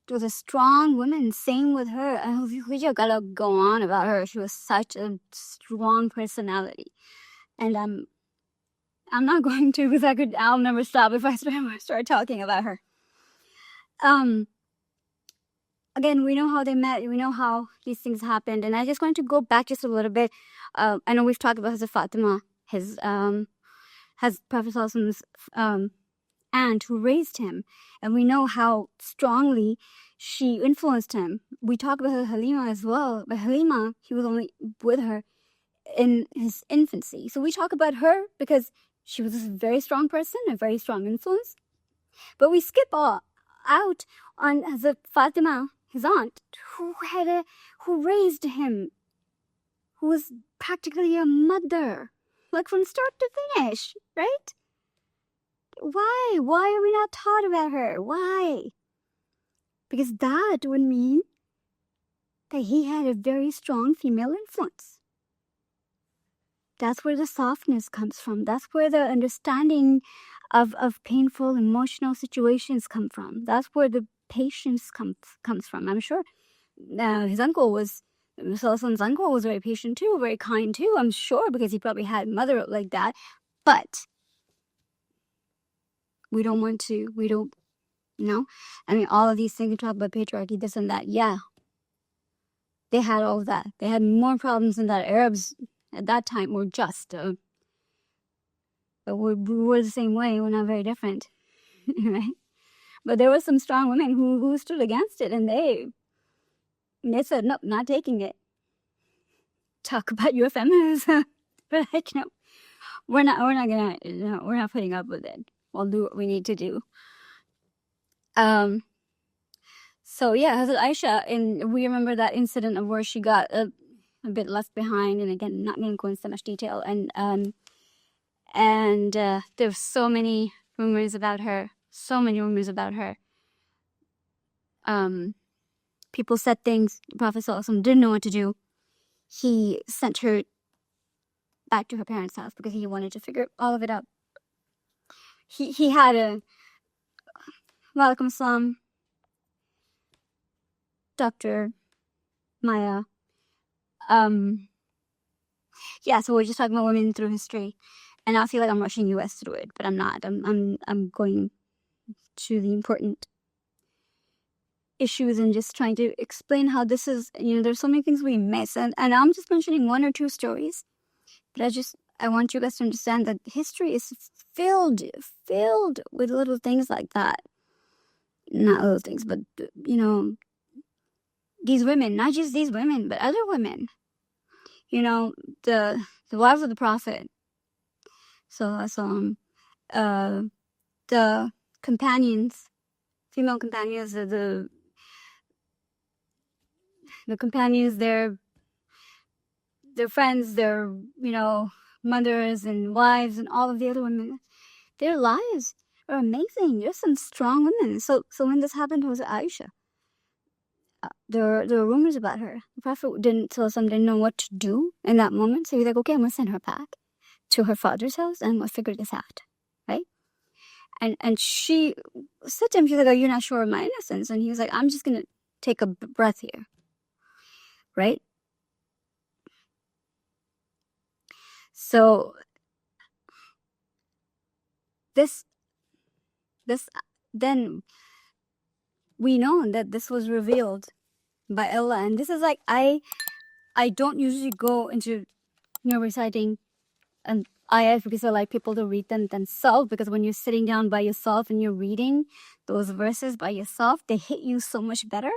was a strong woman. Same with her. I gotta go on about her. She was such a strong personality. And I'm not going to, because I'll never stop if I start talking about her. Again, we know how they met. We know how these things happened. And I just want to go back just a little bit. I know we've talked about Hazrat Fatima, has Prophet Sallallahu aunt who raised him. And we know how strongly she influenced him. We talk about Halima as well. But Halima, he was only with her in his infancy. So we talk about her because she was a very strong person, a very strong influence. But we skip out on Hazrat Fatima, his aunt, who raised him, who was practically a mother, like from start to finish, right? Why? Why are we not taught about her? Why? Because that would mean that he had a very strong female influence. That's where the softness comes from. That's where the understanding of painful emotional situations come from. That's where the patience comes from. I'm sure his uncle was, Salman's uncle was very patient too, very kind too, I'm sure, because he probably had a mother like that. But we don't, I mean, all of these things, we talk about patriarchy, this and that. Yeah, they had all of that. They had more problems than that. Arabs at that time were just, but we were the same way. We're not very different, right? But there were some strong women who stood against it, and they said, nope, not taking it. Talk about your feminism. But like, we're not putting up with it. We'll do what we need to do. So yeah, Hazrat Aisha, and we remember that incident of where she got a bit left behind, and again, not going to go into so much detail. And there's so many rumors about her. People said things. The Prophet ﷺ didn't know what to do. He sent her back to her parents' house because he wanted to figure all of it out. He had a Walaikum Assalam, Dr. Maya. Yeah, so we're just talking about women through history. And I feel like I'm rushing you guys through it, but I'm not. I'm going to the important issues and just trying to explain how this is, there's so many things we miss. And I'm just mentioning one or two stories. But I want you guys to understand that history is filled with little things like that. Not little things, but, these women, not just these women, but other women. The wives of the Prophet. So, the companions, female companions, the companions, their friends, their, mothers and wives and all of the other women, their lives are amazing. There's some strong women. So when this happened to Aisha, there were rumors about her. The Prophet didn't know what to do in that moment. So he's like, okay, I'm going to send her back to her father's house and we'll figure this out, right? And she said to him, she's like, are you not sure of my innocence? And he was like, I'm just going to take a breath here, right? So this then we know that this was revealed by Allah, and this is like I don't usually go into reciting an ayat because I like people to read them themselves, because when you're sitting down by yourself and you're reading those verses by yourself, they hit you so much better.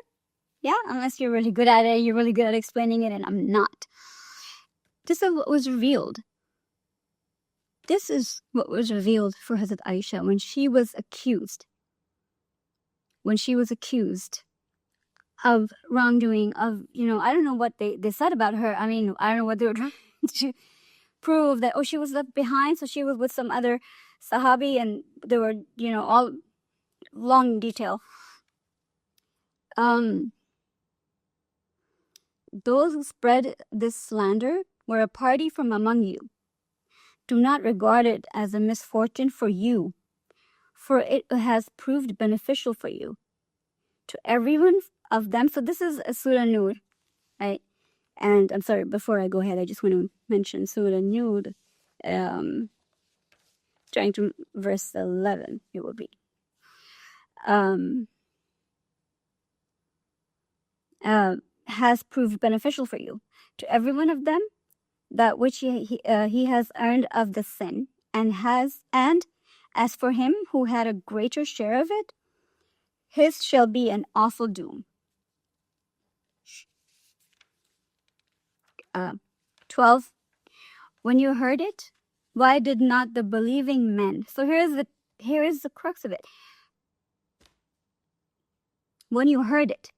Yeah, unless you're really good at it, you're really good at explaining it, and I'm not. This is what was revealed. This is what was revealed for Hazrat Aisha when she was accused. When she was accused of wrongdoing, of, I don't know what they said about her. I mean, I don't know what they were trying to prove, that, she was left behind, so she was with some other Sahabi, and they were, all long detail. Those who spread this slander were a party from among you. Do not regard it as a misfortune for you, for it has proved beneficial for you. To everyone of them, so this is a Surah Nur, right? And I'm sorry, before I go ahead, I just want to mention Surah Nur, trying to verse 11, it will be. Has proved beneficial for you. To every one of them, that which he has earned of the sin, and as for him who had a greater share of it, his shall be an awful doom. 12. When you heard it, why did not the believing men? So here is the crux of it. When you heard it,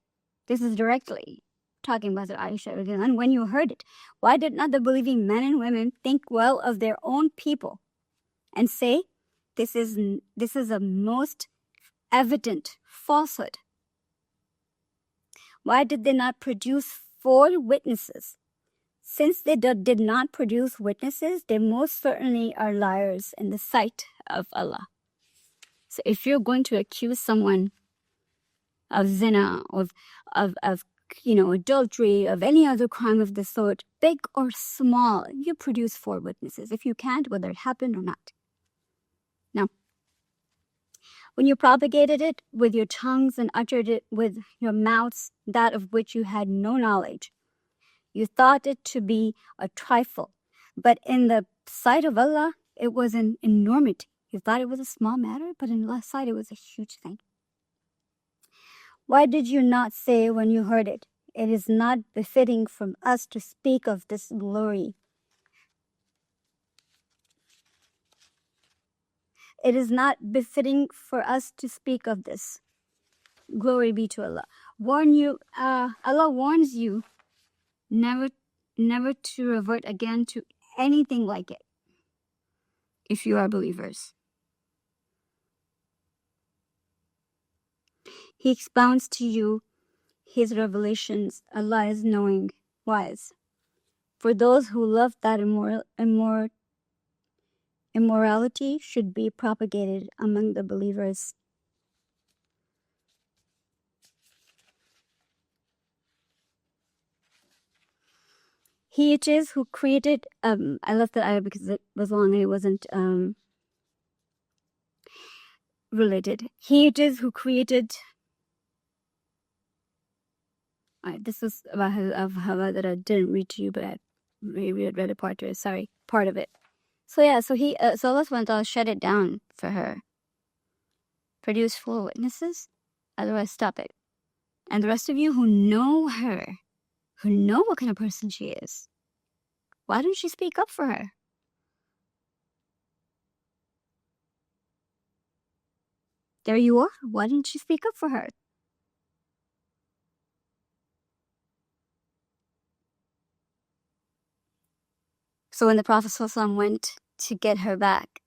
this is directly talking about Aisha again. When you heard it, why did not the believing men and women think well of their own people and say, this is a most evident falsehood? Why did they not produce 4 witnesses? Since they did not produce witnesses, they most certainly are liars in the sight of Allah. So if you're going to accuse someone of zina, of adultery, of any other crime of this sort, big or small, you produce 4 witnesses. If you can't, whether it happened or not. Now, when you propagated it with your tongues and uttered it with your mouths, that of which you had no knowledge, you thought it to be a trifle, but in the sight of Allah, it was an enormity. You thought it was a small matter, but in Allah's sight, it was a huge thing. Why did you not say when you heard it, it is not befitting from us to speak of this glory? It is not befitting for us to speak of this. Glory be to Allah. Allah warns you never to revert again to anything like it, if you are believers. He expounds to you his revelations. Allah is knowing, wise. For those who love that immorality should be propagated among the believers. He it is who created, I left that out because it was long and it wasn't related. He it is who created, this was about Hawwa that I didn't read to you, but I read a part to it. Sorry, part of it. So yeah, so Allah SWT shut it down for her. Produce 4 witnesses, otherwise stop it. And the rest of you who know her, who know what kind of person she is, why don't you speak up for her? There you are. Why didn't you speak up for her? So when the Prophet ﷺ went to get her back,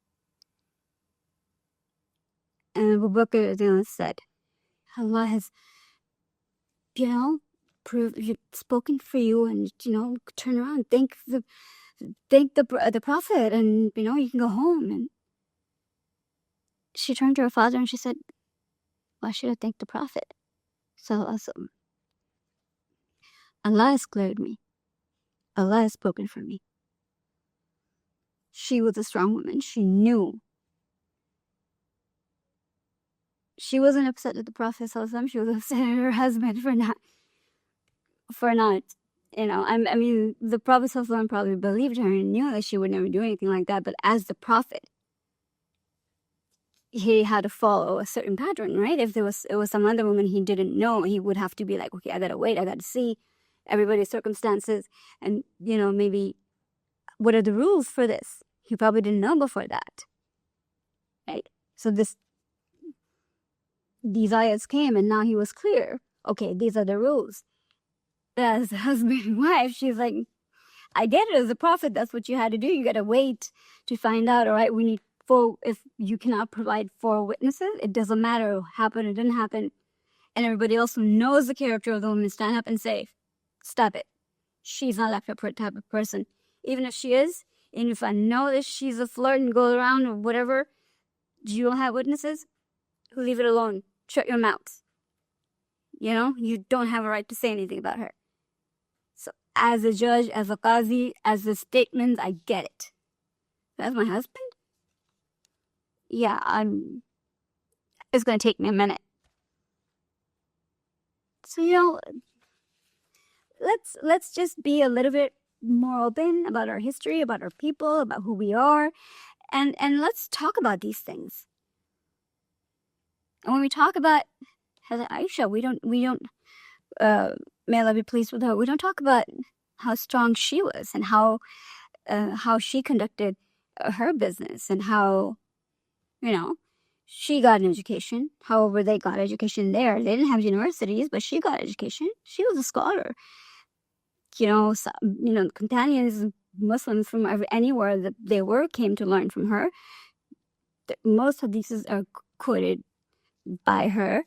and Abu Bakr said, Allah has, spoken for you, and, turn around, thank the Prophet, and, you can go home. And she turned to her father and she said, why should I thank the Prophet? So Allah has cleared me. Allah has spoken for me. she was a strong woman. She knew. She wasn't upset at the Prophet ﷺ. She was upset at her husband for not, I mean, the Prophet ﷺ probably believed her and knew that she would never do anything like that. But as the Prophet, he had to follow a certain pattern, right? If it was some other woman he didn't know, he would have to be like, okay, I gotta wait, I gotta see everybody's circumstances, and maybe what are the rules for this? He probably didn't know before that, right? So these ayats came, and now he was clear. Okay, these are the rules. As husband and wife, she's like, I get it. As a prophet, that's what you had to do. You gotta wait to find out. All right, we need 4. If you cannot provide 4 witnesses, it doesn't matter. It happened, it didn't happen, and everybody else who knows the character of the woman stand up and say, stop it. She's not that type of person. Even if she is, and if I know that she's a flirt and goes around or whatever, you don't have witnesses, leave it alone. Shut your mouth. You don't have a right to say anything about her. So as a judge, as a qazi, as a statement, I get it. That's my husband? Yeah, it's going to take me a minute. So, let's just be a little bit more open about our history, about our people, about who we are, and let's talk about these things. And when we talk about Hazrat Aisha, we don't may Allah be pleased with her, we don't talk about how strong she was and how she conducted her business and how she got an education. However, they got education there. They didn't have universities, but she got education. She was a scholar. Companions, Muslims from anywhere that they were, came to learn from her. Most hadiths are quoted by her.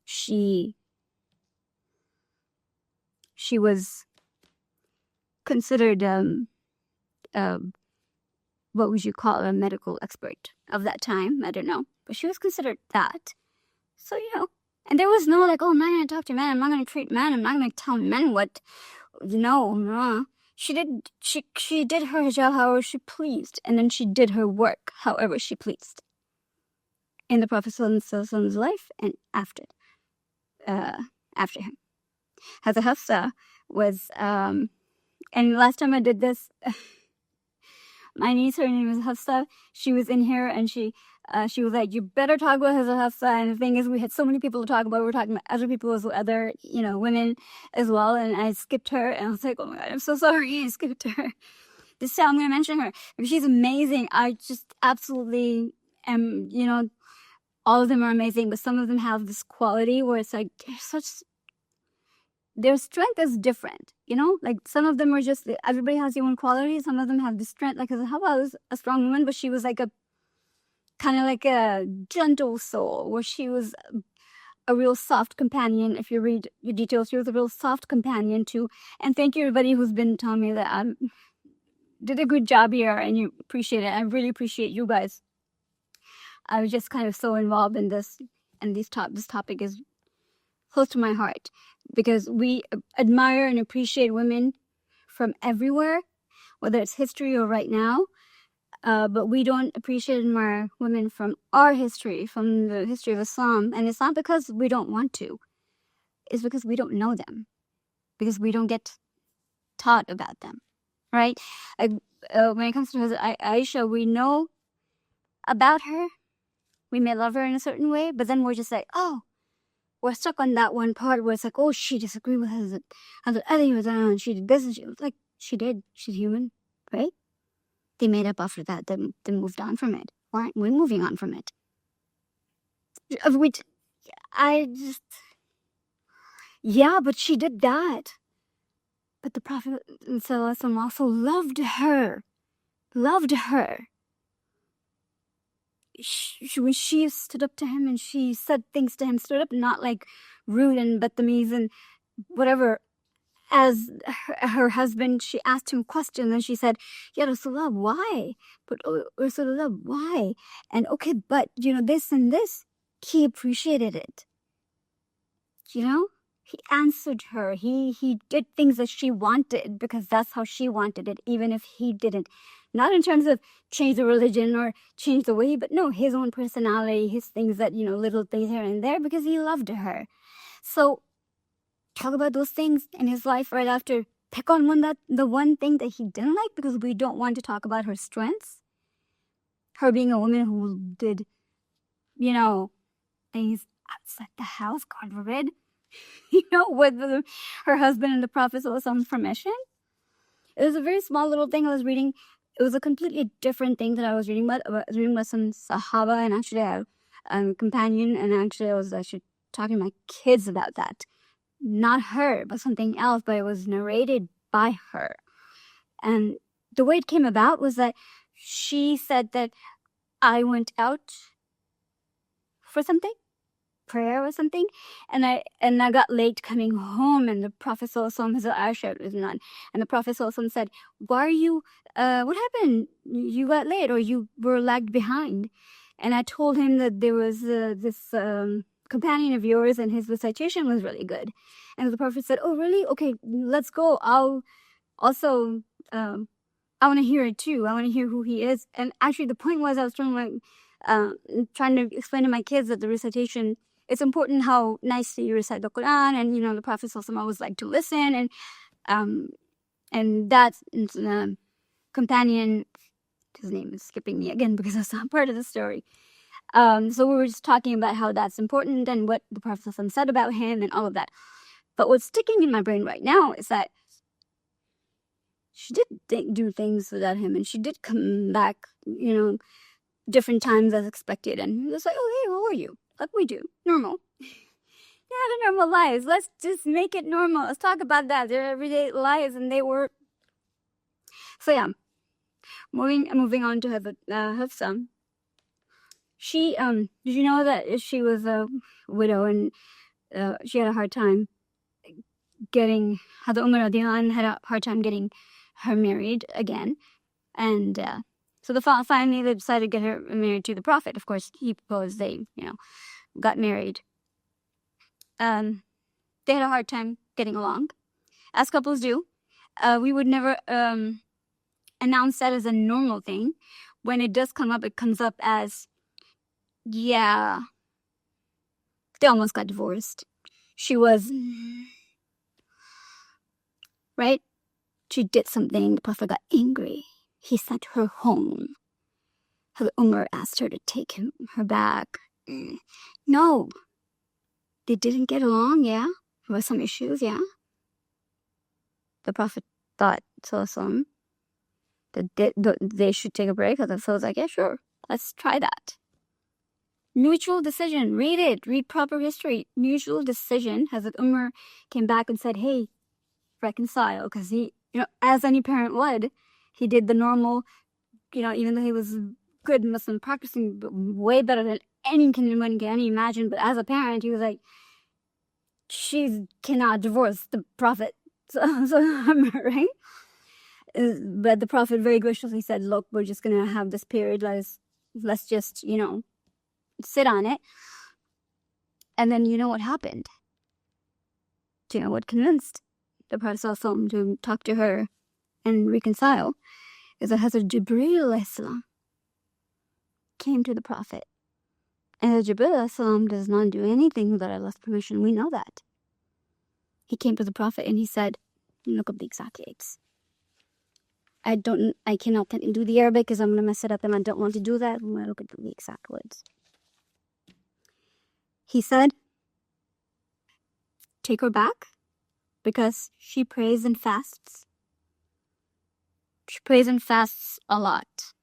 She was considered what would you call a medical expert of that time? I don't know, but she was considered that. So and there was no like, oh, I'm not going to talk to men. I'm not going to treat men. I'm not going to tell men what. No. She did her hijab however she pleased, and then she did her work however she pleased. In the Prophet ﷺ's life and after him. Hazrat Hafsa was, and last time I did this, my niece, her name is Hafsa, she was in here and she was like, you better talk about Hazrat Hafsa. And the thing is, we had so many people to talk about. We were talking about other people as well, other, women as well. And I skipped her and I was like, oh my God, I'm so sorry. I skipped her. This time I'm going to mention her. She's amazing. I just absolutely am, all of them are amazing, but some of them have this quality where it's like, their strength is different, like some of them are just, everybody has their own quality. Some of them have the strength, like Hawwa was a strong woman, but she was like a kind of like a gentle soul, where she was a real soft companion. If you read the details, she was a real soft companion too. And thank you everybody who's been telling me that I did a good job here and you appreciate it. I really appreciate you guys. I was just kind of so involved in this, and this topic is close to my heart because we admire and appreciate women from everywhere, whether it's history or right now. But we don't appreciate and admire women from our history, from the history of Islam. And it's not because we don't want to. It's because we don't know them. Because we don't get taught about them. Right? When it comes to Hazrat Aisha, we know about her. We may love her in a certain way, but then we're just like, oh, we're stuck on that one part where it's like, oh, she disagreed with Hazrat Ali, and she did this, and she was like, she did. She's human, right? They made up after that. They moved on from it. Why aren't we moving on from it? But she did that. But the Prophet ﷺ also loved her. When she stood up to him and she said things to him, stood up, not like rude and badtameez and whatever. As her husband, she asked him questions and she said, Ya Rasulullah, why? But Rasulullah, why? And okay, but this and this. He appreciated it. He answered her. He did things that she wanted because that's how she wanted it, even if he didn't Not in terms of change the religion or change the way, but no, his own personality, his things that, little things here and there, because he loved her. So talk about those things in his life right after. Pick on the one thing that he didn't like, because we don't want to talk about her strengths. Her being a woman who did, things outside the house, God forbid, with her husband and the Prophet's permission. It was a very small little thing I was reading. It was a completely different thing that I was reading about. I was reading about some Sahaba, and actually I had a companion, and actually I was talking to my kids about that. Not her, but something else, but it was narrated by her. And the way it came about was that she said that I went out for something, prayer or something, and I got late coming home, and the Prophet ﷺ, Aisha was none, and the Prophet ﷺ said, why are you, what happened? You got late, or you were lagged behind? And I told him that there was this companion of yours, and his recitation was really good. And the Prophet said, oh, really? Okay, let's go. I'll also, I want to hear it too. I want to hear who he is. And actually, the point was, I was trying to explain to my kids that the recitation, it's important how nicely you recite the Quran, and the Prophet always liked to listen, and that companion, his name is skipping me again because that's not part of the story. So we were just talking about how that's important and what the Prophet said about him and all of that. But what's sticking in my brain right now is that she did do things without him, and she did come back, different times as expected. And he was like, oh, hey, how are you? Like we do. Normal. Yeah, the normal lives. Let's just make it normal. Let's talk about that. Their everyday lives, and they were. So yeah, moving on to Hafsa. She did you know that she was a widow, and she had a hard time getting, Hadrat Umar radiallahu anha had a hard time getting her married again, and so finally they decided to get her married to the Prophet. Of course, he proposed. They got married. They had a hard time getting along, as couples do. We would never announce that as a normal thing. When it does come up, it comes up as, yeah, they almost got divorced. She was, right? She did something. The Prophet got angry. He sent her home. Hazrat Umar asked her to take her back. No. They didn't get along, yeah? There were some issues, yeah? The Prophet thought, that they should take a break. So I was like, yeah, sure. Let's try that. Mutual decision. Read proper history. Mutual decision. Hazrat Umar came back and said, hey, reconcile. Because he, as any parent would, he did the normal, even though he was good Muslim practicing, but way better than anyone can imagine. But as a parent, he was like, she cannot divorce the Prophet. Right? But the Prophet very graciously said, look, we're just going to have this period. Let's just, sit on it. And then you know what happened? Do you know what convinced the Prophet ﷺ to talk to her and reconcile? Is that Hazrat Jibreel came to the Prophet. And Jibreel does not do anything without Allah's permission. We know that. He came to the Prophet and he said, look up the exact dates. I cannot do the Arabic because I'm going to mess it up, and I don't want to do that. I'm going to look at the exact words. He said, take her back because she prays and fasts. She prays and fasts a lot.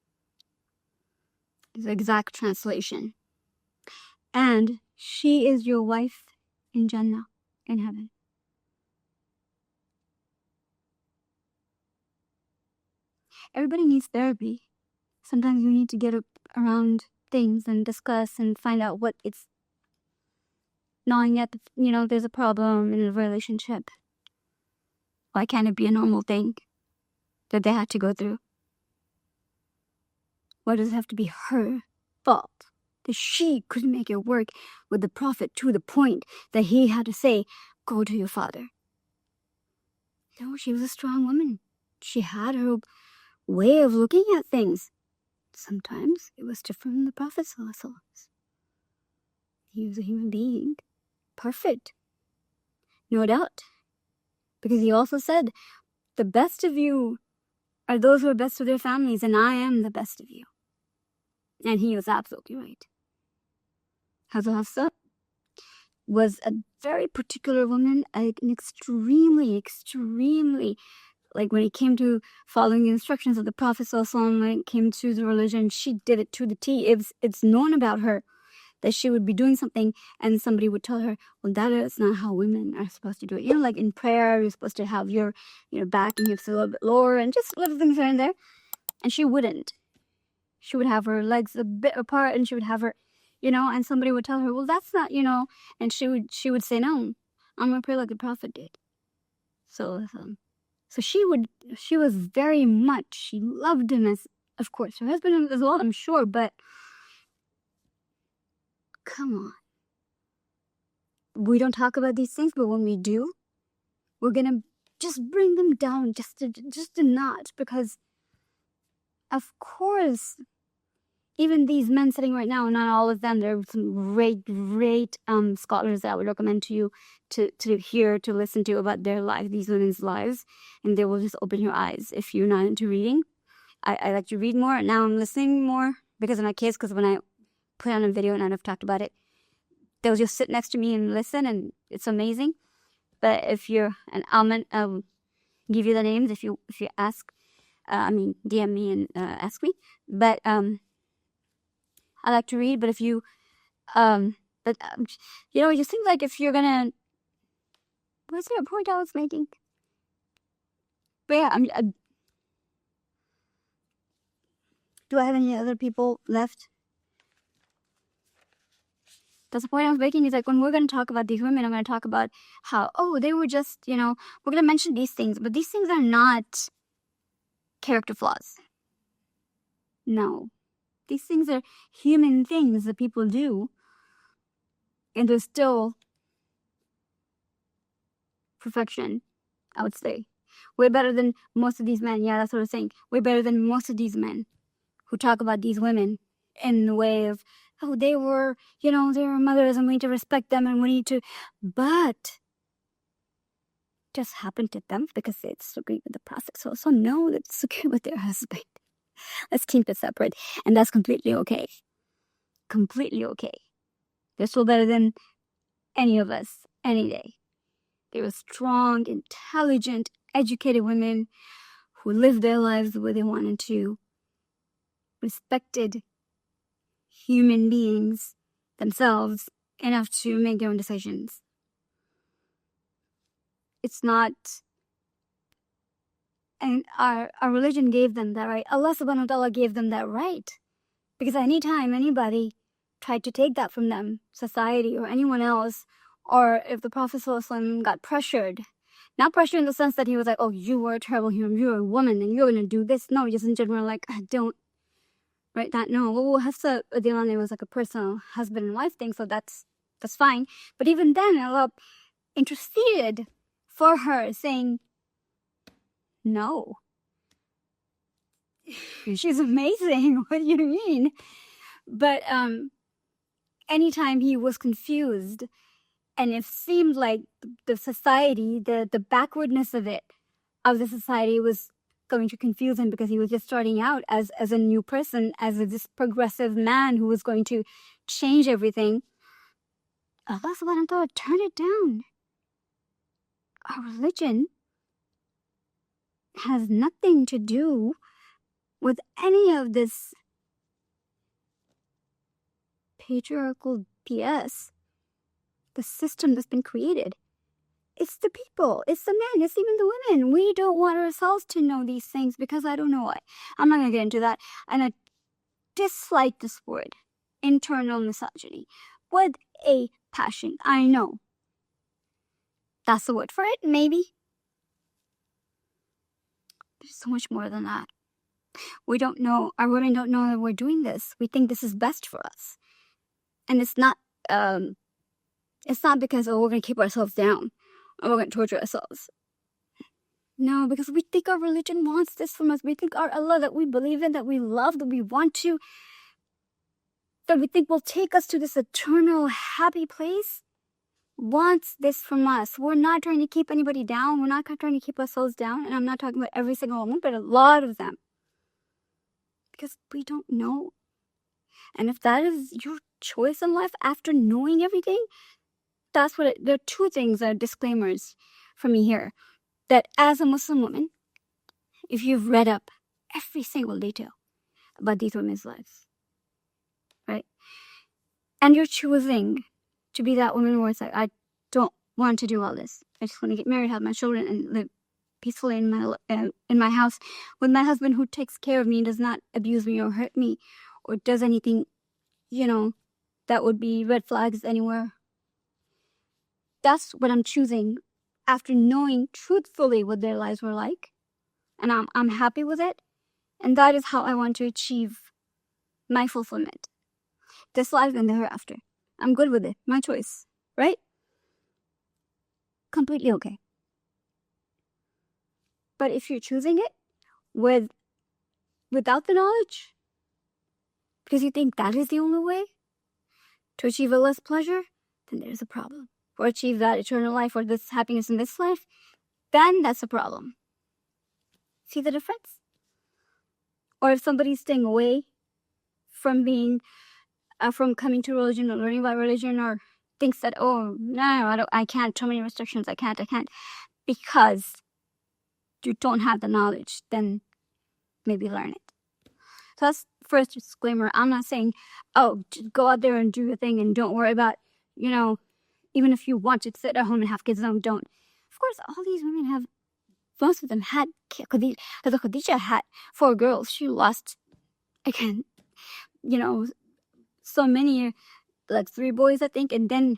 Is the exact translation. And she is your wife in Jannah, in heaven. Everybody needs therapy. Sometimes you need to get around things and discuss and find out what it's gnawing at. There's a problem in a relationship. Why can't it be a normal thing that they had to go through? Why does it have to be her fault that she couldn't make it work with the Prophet to the point that he had to say, go to your father? No, she was a strong woman. She had her way of looking at things. Sometimes it was different from the Prophet ﷺ. He was a human being, perfect, no doubt. Because he also said, the best of you are those who are best of their families, and I am the best of you. And he was absolutely right. Hazrat Hafsa was a very particular woman, an extremely, like when it came to following the instructions of the Prophet ﷺ, when it came to the religion, she did it to the T. It's known about her that she would be doing something and somebody would tell her, well, that is not how women are supposed to do it. Like in prayer, you're supposed to have your back and hips a little bit lower and just little things here and there. And she wouldn't. She would have her legs a bit apart and she would have her, and somebody would tell her, well, that's not, and she would say, no, I'm going to pray like the Prophet did. So she was very much, she loved him as, of course, her husband as well, I'm sure, but come on. We don't talk about these things, but when we do, we're going to just bring them down just a notch, because of course, even these men sitting right now, not all of them, there are some great scholars that I would recommend to you to hear, to listen to about their life, these women's lives, and they will just open your eyes if you're not into reading. I like to read more. Now I'm listening more because of my kids, because when I put on a video and I've talked about it, they'll just sit next to me and listen, and it's amazing. But if you're an almond, I'll give you the names if you ask. DM me and ask me. But I like to read. But if you, you think like if you're gonna, what's the point I was making? But yeah, do I have any other people left? That's the point I was making, is like when we're going to talk about these women, I'm going to talk about how, they were just, we're going to mention these things, but these things are not character flaws. No. These things are human things that people do, and they're still perfection, I would say. Way better than most of these men. Yeah, that's what I was saying. Way better than most of these men who talk about these women in the way of, they were, they were mothers and we need to respect them and we need to, but just happened to them because they disagree with the Prophet. So no, they disagree with their husband. Let's keep it separate. And that's completely okay. Completely okay. They're still better than any of us, any day. They were strong, intelligent, educated women who lived their lives the way they wanted to, respected human beings themselves enough to make their own decisions. It's not, and our religion gave them that right. Allah subhanahu wa ta'ala gave them that right. Because anytime anybody tried to take that from them, society or anyone else, or if the Prophet ﷺ got pressured, not pressure in the sense that he was like, you were a terrible human, you're a woman and you're going to do this. No, just in general, like, don't. Right, that no. Well, Hafsa was like a personal husband and wife thing, so that's fine. But even then, Allah interceded for her, saying, "No, she's amazing. What do you mean?" But anytime he was confused, and it seemed like the society, the backwardness of the society was going to confuse him because he was just starting out as a new person, as this progressive man who was going to change everything. Allah subhanahu wa ta'ala turned it down. Our religion has nothing to do with any of this patriarchal BS, the system that's been created. It's the people, it's the men, it's even the women. We don't want ourselves to know these things because I don't know why. I'm not going to get into that. And I dislike this word, internal misogyny, with a passion. I know. That's the word for it, maybe. There's so much more than that. We don't know, our women don't know that we're doing this. We think this is best for us. And it's not because, we're going to keep ourselves down. Or we're going to torture ourselves. No, because we think our religion wants this from us. We think our Allah that we believe in, that we love, that we want to, that we think will take us to this eternal happy place, wants this from us. We're not trying to keep anybody down. We're not trying to keep ourselves down. And I'm not talking about every single woman, but a lot of them. Because we don't know. And if that is your choice in life after knowing everything, that's what there are two things that are disclaimers for me here. That as a Muslim woman, if you've read up every single detail about these women's lives, right? And you're choosing to be that woman where it's like, I don't want to do all this. I just want to get married, have my children, and live peacefully in my house with my husband who takes care of me and does not abuse me or hurt me or does anything, that would be red flags anywhere. That's what I'm choosing after knowing truthfully what their lives were like. And I'm happy with it. And that is how I want to achieve my fulfillment. This life and the hereafter. I'm good with it. My choice. Right? Completely okay. But if you're choosing it without the knowledge, because you think that is the only way to achieve Allah's pleasure, then there's a problem. Or achieve that eternal life or this happiness in this life, then that's a problem. See the difference? Or if somebody's staying away from being, from coming to religion or learning about religion, or thinks that, oh, no, I can't, too many restrictions, I can't, because you don't have the knowledge, then maybe learn it. So that's first disclaimer. I'm not saying, oh, just go out there and do your thing and don't worry about, even if you want to sit at home and have kids, don't. Of course, all these women most of them had kids. Khadija had 4 girls. She lost, again, so many, like 3 boys, I think. And then,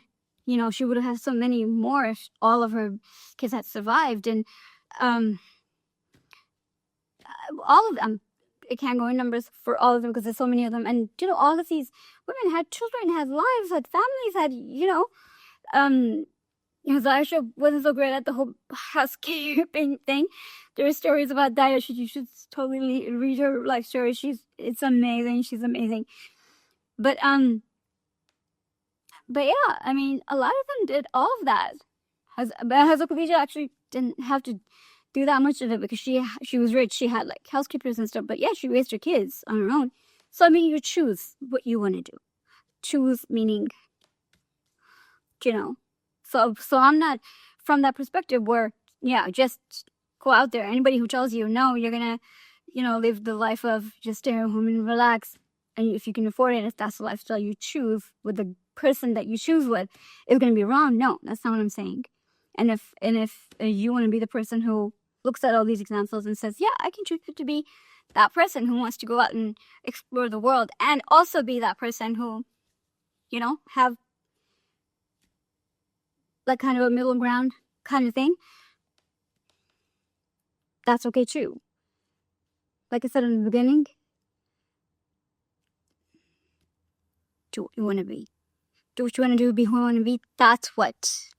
she would have had so many more if all of her kids had survived. And all of them, it can't go in numbers for all of them because there's so many of them. And, all of these women had children, had lives, had families, had, Zaisha wasn't so great at the whole housekeeping thing. There are stories about Daya. You should totally read her life story. It's amazing. She's amazing. But yeah, I mean, a lot of them did all of that. Hazrat Khadija actually didn't have to do that much of it because she was rich. She had like housekeepers and stuff. But yeah, she raised her kids on her own. So I mean, you choose what you want to do. Choose meaning, So I'm not from that perspective where, yeah, just go out there. Anybody who tells you, no, you're going to, live the life of just stay at home and relax. And if you can afford it, if that's the lifestyle you choose with the person that you choose with, it's going to be wrong. No, that's not what I'm saying. And if you want to be the person who looks at all these examples and says, yeah, I can choose to be that person who wants to go out and explore the world and also be that person who, have like kind of a middle ground kind of thing, that's okay too. Like I said in the beginning, do what you want to be. Do what you want to do, be who you want to be. That's what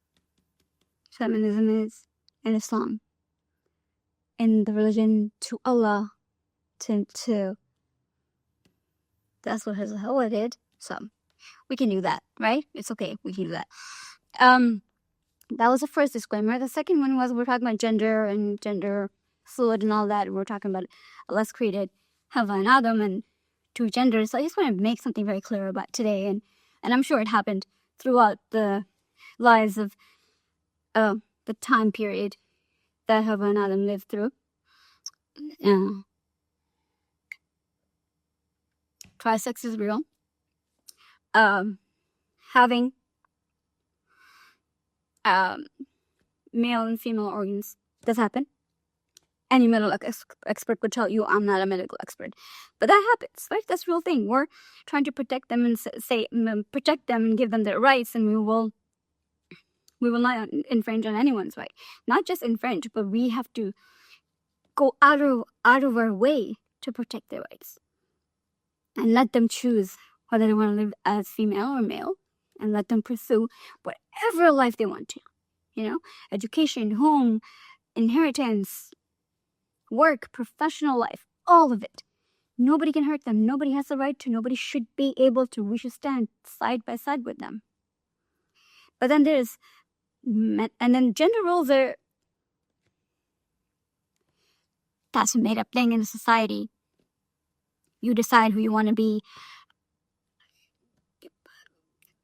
feminism is in Islam. In the religion to Allah, to that's what Hawwa did. So we can do that, right? It's okay. We can do that. That was the first disclaimer. The second one was we're talking about gender and gender fluid and all that. We're talking about Allah's created Hawwa and Adam and 2 genders. So I just want to make something very clear about today. And I'm sure it happened throughout the lives of the time period that Hawwa and Adam lived through. Trisex is real. Having male and female organs does happen. Any medical expert could tell you I'm not a medical expert, but that happens, right? That's a real thing. We're trying to protect them and protect them and give them their rights, and we will not infringe on anyone's right. Not just infringe, but we have to go out of our way to protect their rights and let them choose whether they want to live as female or male, and let them pursue whatever life they want to. Education, home, inheritance, work, professional life, all of it. Nobody can hurt them. Nobody has the right to. Nobody should be able to. We should stand side by side with them. But then there's men, and then gender roles are, that's a made up thing in a society. You decide who you want to be.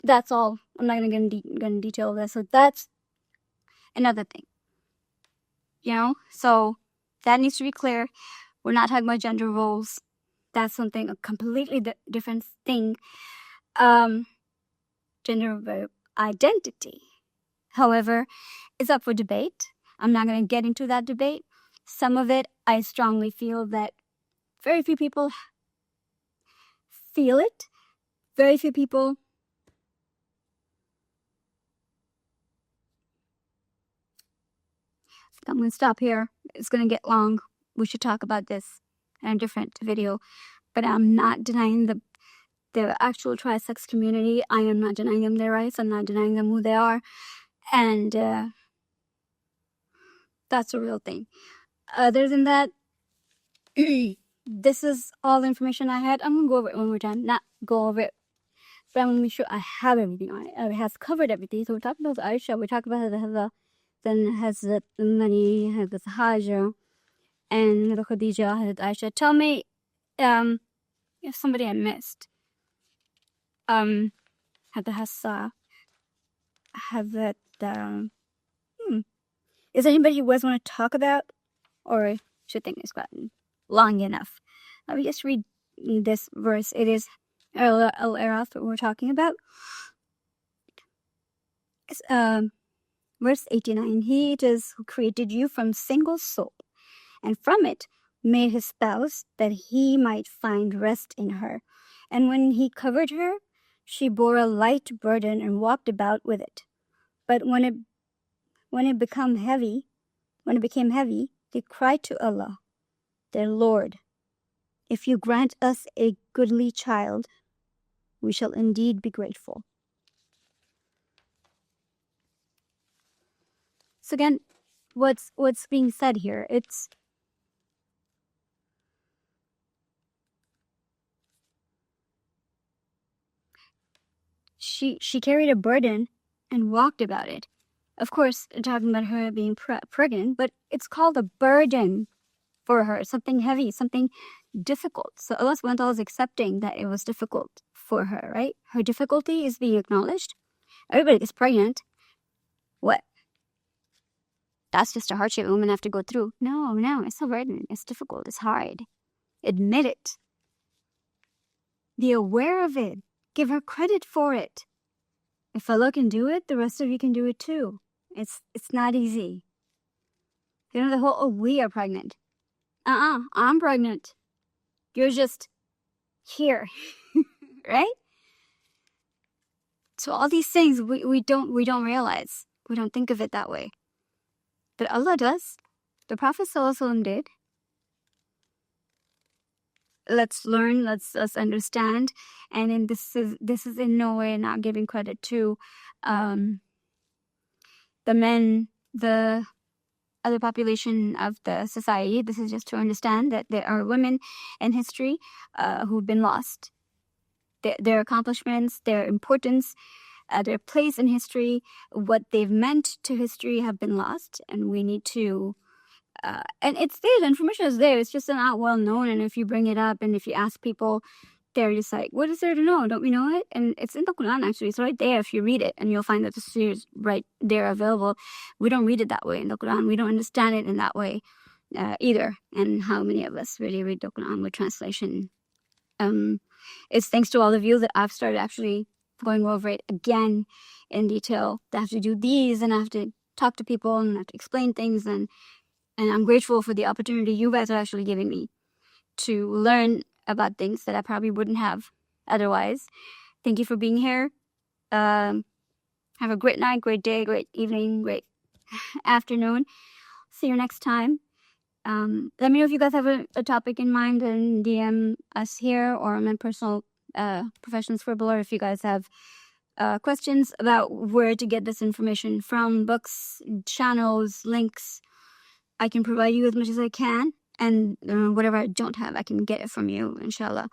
That's all. I'm not going to go into detail of this. So that's another thing. You know? So that needs to be clear. We're not talking about gender roles. That's something, a completely different thing. Gender identity, however, is up for debate. I'm not going to get into that debate. Some of it, I strongly feel that very few people feel it. Very few people I'm going to stop here. It's going to get long. We should talk about this in a different video. But I'm not denying the actual tri-sex community. I am not denying them their rights. I'm not denying them who they are. And that's a real thing. Other than that, this is all the information I had. I'm going to go over it one more time. Not go over it, but I'm going to make sure I have everything on it. It has covered everything. So we talked about Aisha. We talked about the then Hazrat Mani, Hazrat Hajar, and Khadija, Hazrat Aisha. Tell me if somebody I missed. Hazrat Hassa, Hazrat... Is there anybody you guys want to talk about? Or should think it's gotten long enough? Let me just read this verse. It is Al-Arath, what we're talking about. It's, verse 89, He it is who created you from single soul, and from it made his spouse, that he might find rest in her. And when he covered her, she bore a light burden and walked about with it. But when it became heavy, they cried to Allah, their Lord, if you grant us a goodly child, we shall indeed be grateful. So again, what's being said here? It's she carried a burden and walked about it. Of course, talking about her being pregnant, but it's called a burden for her, something heavy, something difficult. So Allah SWT is accepting that it was difficult for her, right? Her difficulty is being acknowledged. Everybody gets pregnant. What? That's just a hardship women have to go through. No, it's a burden. It's difficult. It's hard. Admit it. Be aware of it. Give her credit for it. If Allah can do it, the rest of you can do it too. It's not easy. You know the whole, oh, we are pregnant. I'm pregnant. You're just here. Right? So all these things we don't realize. We don't think of it that way. But Allah does. The Prophet ﷺ did. Let's learn, let's understand. And this is in no way not giving credit to the men, the other population of the society. This is just to understand that there are women in history who've been lost. Their accomplishments, their importance, their place in history, what they've meant to history have been lost. And we need to... and it's there, the information is there, it's just not well known. And if you bring it up and if you ask people, they're just like, what is there to know? Don't we know it? And it's in the Quran, actually. It's right there if you read it, and you'll find that the series is right there available. We don't read it that way in the Quran. We don't understand it in that way either. And how many of us really read the Quran with translation? It's thanks to all of you that I've started actually going over it again in detail. I have to do these, and I have to talk to people, and I have to explain things, and I'm grateful for the opportunity you guys are actually giving me to learn about things that I probably wouldn't have otherwise. Thank you for being here. Have a great night, great day, great evening, great afternoon. See you next time. Let me know if you guys have a topic in mind, and DM us here or on my personal profession scribble, or if you guys have questions about where to get this information from, books, channels, links, I can provide you as much as I can, and whatever I don't have, I can get it from you, inshallah.